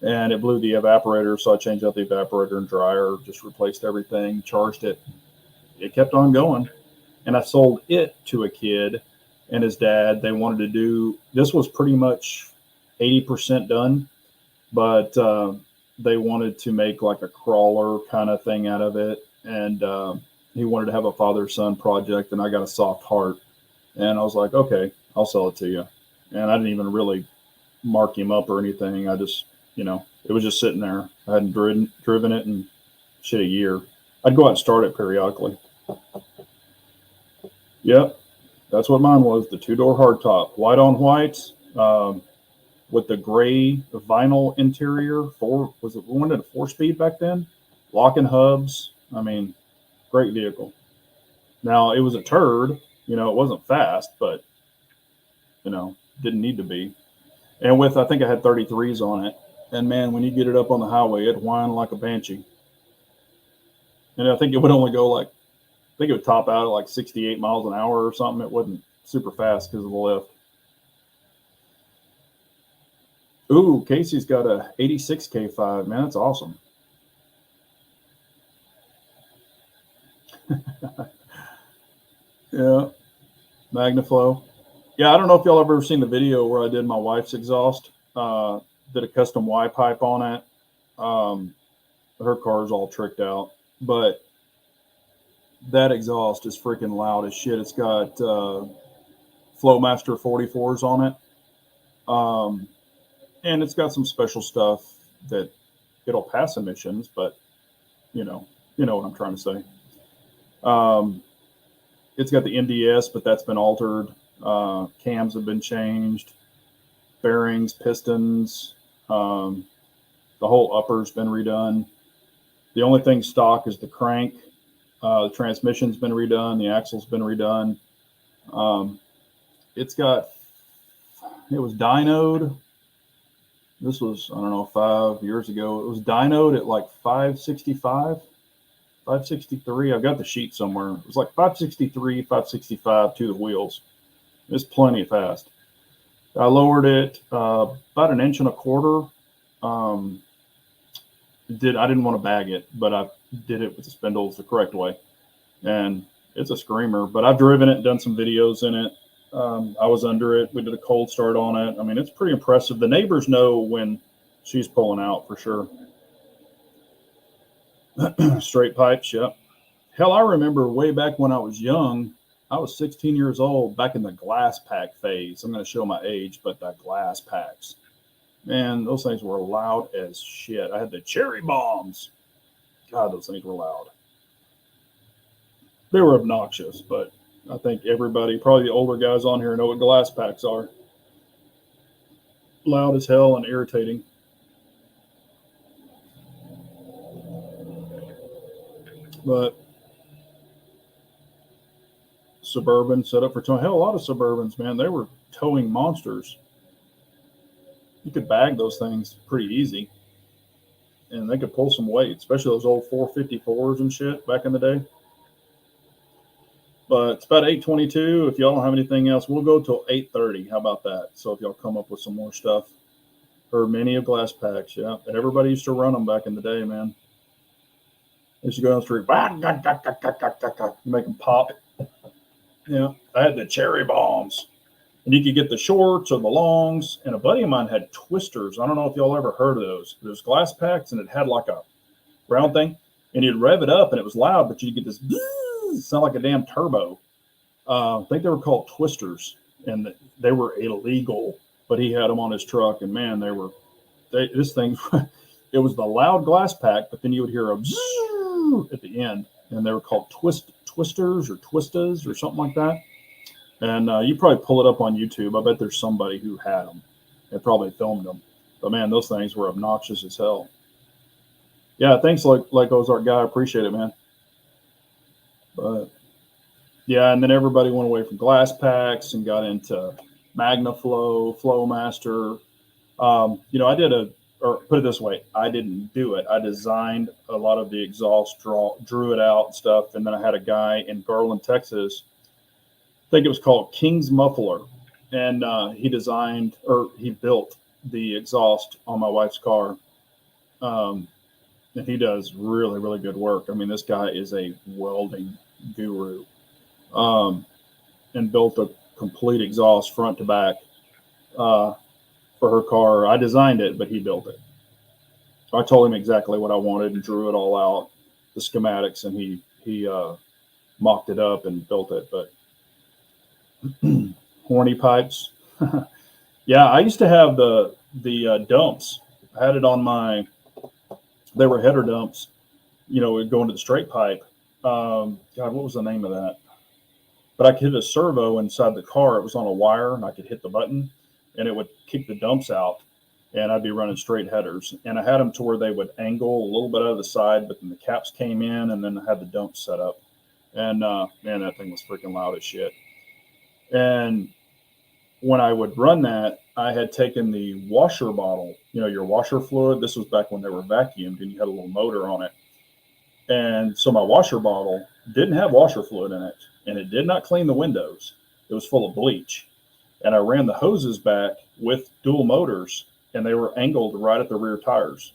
And it blew the evaporator. So I changed out the evaporator and dryer, just replaced everything, charged it. It kept on going. And I sold it to a kid. and his dad. They wanted to do this was pretty much 80% done, but they wanted to make like a crawler kind of thing out of it, and he wanted to have a father-son project, and I got a soft heart, and I was like, okay, I'll sell it to you. And I didn't even really mark him up or anything. I just, it was just sitting there. I hadn't driven it in shit a year. I'd go out and start it periodically. Yep, that's what mine was, the two-door hardtop, white on white, with the gray vinyl interior. We wanted a 4-speed back then, locking hubs. I mean, great vehicle. Now it was a turd, it wasn't fast, but didn't need to be. And I think I had 33s on it. And man, when you get it up on the highway, it whined like a banshee. And I think it would only go it would top out at like 68 miles an hour or something. It wasn't super fast because of the lift. Ooh, Casey's got a 86 K5. Man, that's awesome. Yeah, MagnaFlow. Yeah, I don't know if y'all ever seen the video where I did my wife's exhaust. Did a custom Y pipe on it. Her car's all tricked out, but that exhaust is freaking loud as shit. It's got Flowmaster 44s on it, and it's got some special stuff that it'll pass emissions, but you know what I'm trying to say. It's got the MDS, but that's been altered. Cams have been changed, bearings, pistons, the whole upper's been redone. The only thing stock is the crank. The transmission's been redone. The axle's been redone. It was dynoed. This was, I don't know, 5 years ago. It was dynoed at like 565, 563. I've got the sheet somewhere. It was like 563, 565 to the wheels. It's plenty fast. I lowered it about 1.25 inches. I didn't want to bag it, but I did it with the spindles the correct way, and it's a screamer. But I've driven it and done some videos in it. I was under it. We did a cold start on it. I mean, it's pretty impressive. The neighbors know when she's pulling out for sure. Straight pipes, yep. Hell, I remember way back when I was young. I was 16 years old, back in the glass pack phase. I'm going to show my age, but the glass packs. Man, those things were loud as shit. I had the cherry bombs. God, those things were loud. They were obnoxious, but I think everybody, probably the older guys on here, know what glass packs are. Loud as hell and irritating. But Suburban set up for towing. Hell, a lot of Suburbans, man, they were towing monsters. You could bag those things pretty easy, and they could pull some weight, especially those old 454s and shit back in the day. But it's about 8:22. If y'all don't have anything else, we'll go till 8:30. How about that? So if y'all come up with some more stuff, or many of glass packs, yeah. Everybody used to run them back in the day, man. They used to go down the street, you make them pop. Yeah, I had the cherry bombs. And you could get the shorts or the longs. And a buddy of mine had twisters. I don't know if y'all ever heard of those. There's glass packs, and it had like a round thing. And you'd rev it up, and it was loud, but you'd get this sound like a damn turbo. I think they were called twisters, and they were illegal. But he had them on his truck, and man, this thing, it was the loud glass pack, but then you would hear a at the end, and they were called twisters or twistas or something like that. And you probably pull it up on YouTube. I bet there's somebody who had them. They probably filmed them. But man, those things were obnoxious as hell. Yeah, thanks, like Ozark guy. I appreciate it, man. But yeah, and then everybody went away from glass packs and got into MagnaFlow, Flowmaster. I did or put it this way, I didn't do it. I designed a lot of the exhaust, drew it out and stuff. And then I had a guy in Garland, Texas. I think it was called King's Muffler. And he built the exhaust on my wife's car. And he does really, really good work. I mean, this guy is a welding guru. And built complete exhaust front to back for her car. I designed it, but he built it. So I told him exactly what I wanted and drew it all out, the schematics, and he mocked it up and built it. But horny pipes. Yeah, I used to have the dumps. I had it on my. They were header dumps. It would go into the straight pipe. God, what was the name of that? But I could hit a servo inside the car. It was on a wire, and I could hit the button, and it would kick the dumps out, and I'd be running straight headers. And I had them to where they would angle a little bit out of the side, but then the caps came in, and then I had the dumps set up. And man, that thing was freaking loud as shit. And when I would run that, I had taken the washer bottle, your washer fluid. This was back when they were vacuumed and you had a little motor on it. And so my washer bottle didn't have washer fluid in it, and it did not clean the windows. It was full of bleach. And I ran the hoses back with dual motors, and they were angled right at the rear tires.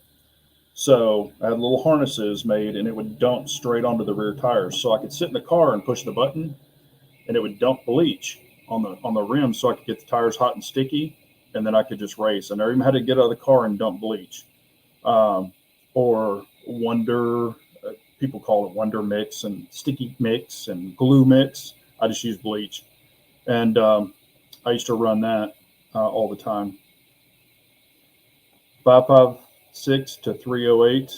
So I had little harnesses made, and it would dump straight onto the rear tires. So I could sit in the car and push the button, and it would dump bleach on the rim, so I could get the tires hot and sticky, and then I could just race. I never even had to get out of the car and dump bleach, or Wonder. People call it Wonder Mix and Sticky Mix and Glue Mix. I just use bleach, and I used to run that all the time. 556 to 308.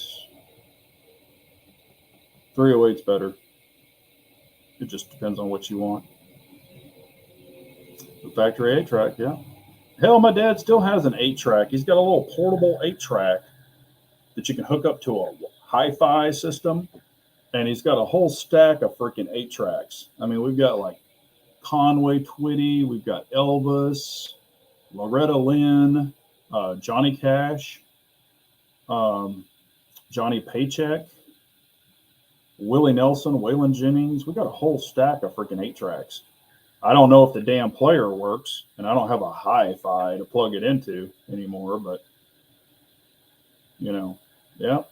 308's better. It just depends on what you want. The factory 8-track, yeah. Hell, my dad still has an 8-track. He's got a little portable 8-track that you can hook up to a hi-fi system, and he's got a whole stack of freaking 8-tracks. I mean, we've got like Conway Twitty, we've got Elvis, Loretta Lynn, Johnny Cash, Johnny Paycheck, Willie Nelson, Waylon Jennings. We've got a whole stack of freaking 8-tracks. I don't know if the damn player works, and I don't have a hi-fi to plug it into anymore, but, yeah,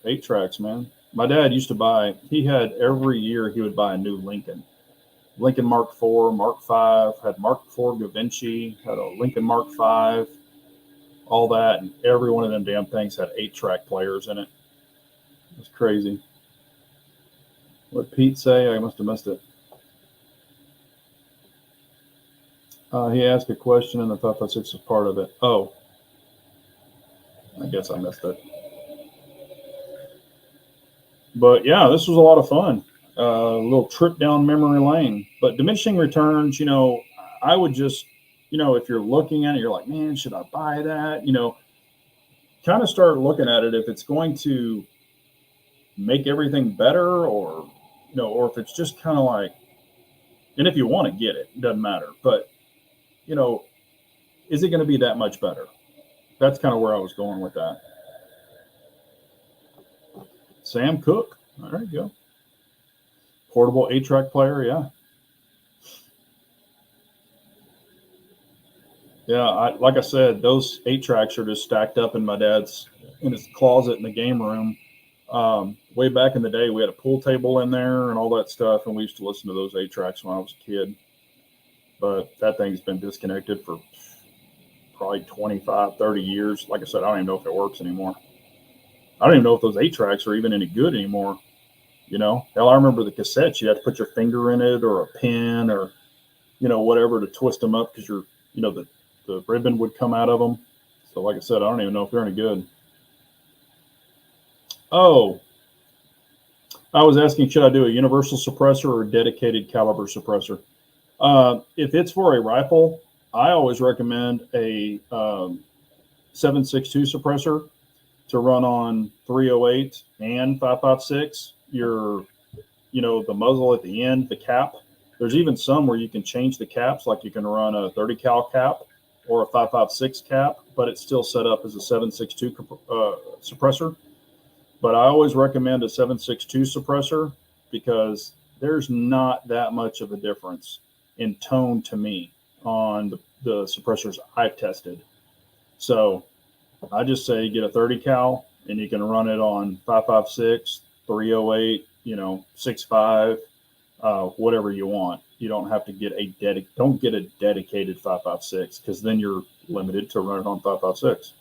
8-tracks, man. My dad used to buy, every year he would buy a new Lincoln Mark IV, Mark V, had Mark IV Da Vinci, had a Lincoln Mark V, all that, and every one of them damn things had 8-track players in it. It was crazy. What Pete say? I must have missed it. He asked a question, and I thought that's a part of it. Oh, I guess I missed it. But yeah, this was a lot of fun. A little trip down memory lane. But diminishing returns, I would just, if you're looking at it, you're like, man, should I buy that? Kind of start looking at it if it's going to make everything better, or if it's just kind of like, and if you want to get it doesn't matter. But is it going to be that much better? That's kind of where I was going with that. Sam Cook. There you go. Portable 8-track player, yeah. Yeah, like I said, those 8-tracks are just stacked up in my dad's, in his closet in the game room. Way back in the day, we had a pool table in there and all that stuff, and we used to listen to those 8-tracks when I was a kid. But that thing's been disconnected for probably 25, 30 years. Like I said, I don't even know if it works anymore. I don't even know if those 8-tracks are even any good anymore. Hell, I remember the cassettes. You had to put your finger in it or a pin or, whatever to twist them up because the ribbon would come out of them. So like I said, I don't even know if they're any good. Oh, I was asking, should I do a universal suppressor or a dedicated caliber suppressor? If it's for a rifle, I always recommend a 7.62 suppressor to run on 308 and 5.56. The muzzle at the end, the cap. There's even some where you can change the caps, like you can run a 30 cal cap or a 5.56 cap, but it's still set up as a 7.62 suppressor. But I always recommend a 7.62 suppressor because there's not that much of a difference in tone to me on the suppressors I've tested. So I just say get a 30 cal and you can run it on 5.56, 308, 6.5, whatever you want. you don't have to get don't get a dedicated 5.56, because then you're limited to running on 5.56.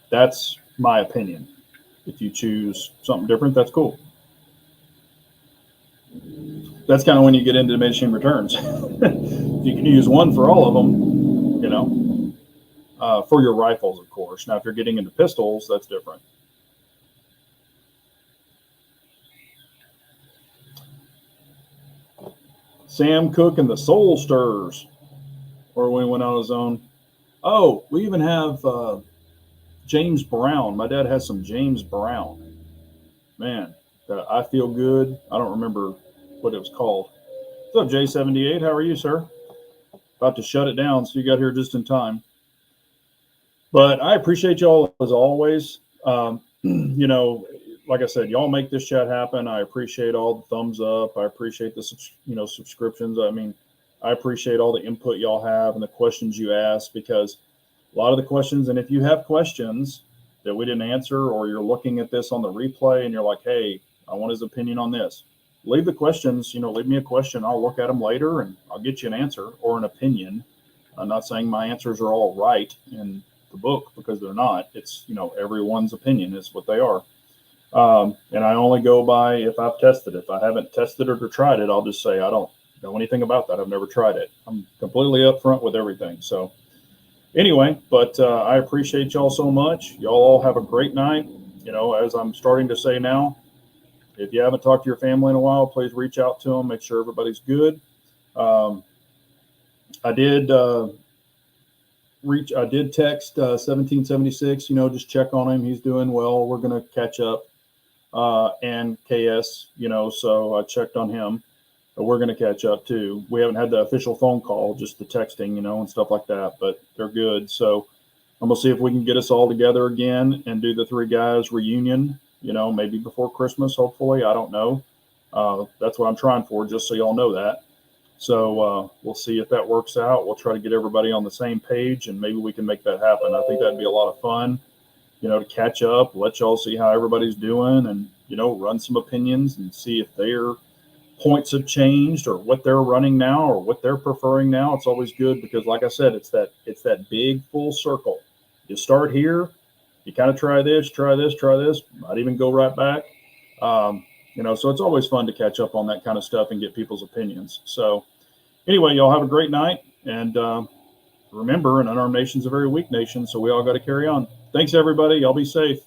That's my opinion. If you choose something different, that's cool. That's kind of when you get into diminishing returns. You can use one for all of them, you know, for your rifles, of course. Now, if you're getting into pistols, that's different. Sam Cooke and the Soul Stirrers, or when he went on his own. Oh, we even have James Brown. My dad has some James Brown. Man, I Feel Good. I don't remember what it was called. What's up, J78? How are you, sir? About to shut it down, so you got here just in time. But I appreciate y'all as always. You know, like I said, y'all make this chat happen. I appreciate all the thumbs up. I appreciate the subscriptions. I mean, I appreciate all the input y'all have and the questions you ask, because a lot of the questions, and if you have questions that we didn't answer, or you're looking at this on the replay and you're like, hey, I want his opinion on this, leave the questions, leave me a question. I'll look at them later and I'll get you an answer or an opinion. I'm not saying my answers are all right in the book, because they're not. It's, everyone's opinion is what they are. And I only go by if I've tested it. If I haven't tested it or tried it, I'll just say I don't know anything about that. I've never tried it. I'm completely upfront with everything. So anyway, but I appreciate y'all so much. Y'all all have a great night. As I'm starting to say now, if you haven't talked to your family in a while, please reach out to them. Make sure everybody's good. I did text 1776, just check on him. He's doing well. We're going to catch up. And KS, so I checked on him. But we're going to catch up too. We haven't had the official phone call, just the texting, and stuff like that, but they're good. So I'm going to see if we can get us all together again and do the three guys reunion, maybe before Christmas, hopefully. I don't know. That's what I'm trying for, just so y'all know that. So we'll see if that works out. We'll try to get everybody on the same page, and maybe we can make that happen. I think that'd be a lot of fun, to catch up, let y'all see how everybody's doing, and, run some opinions and see if their points have changed, or what they're running now, or what they're preferring now. It's always good, because like I said, it's that big full circle. You start here, you kind of try this, might even go right back. So it's always fun to catch up on that kind of stuff and get people's opinions. So anyway, y'all have a great night. And remember, an unarmed nation's a very weak nation, so we all got to carry on. Thanks, everybody. Y'all be safe.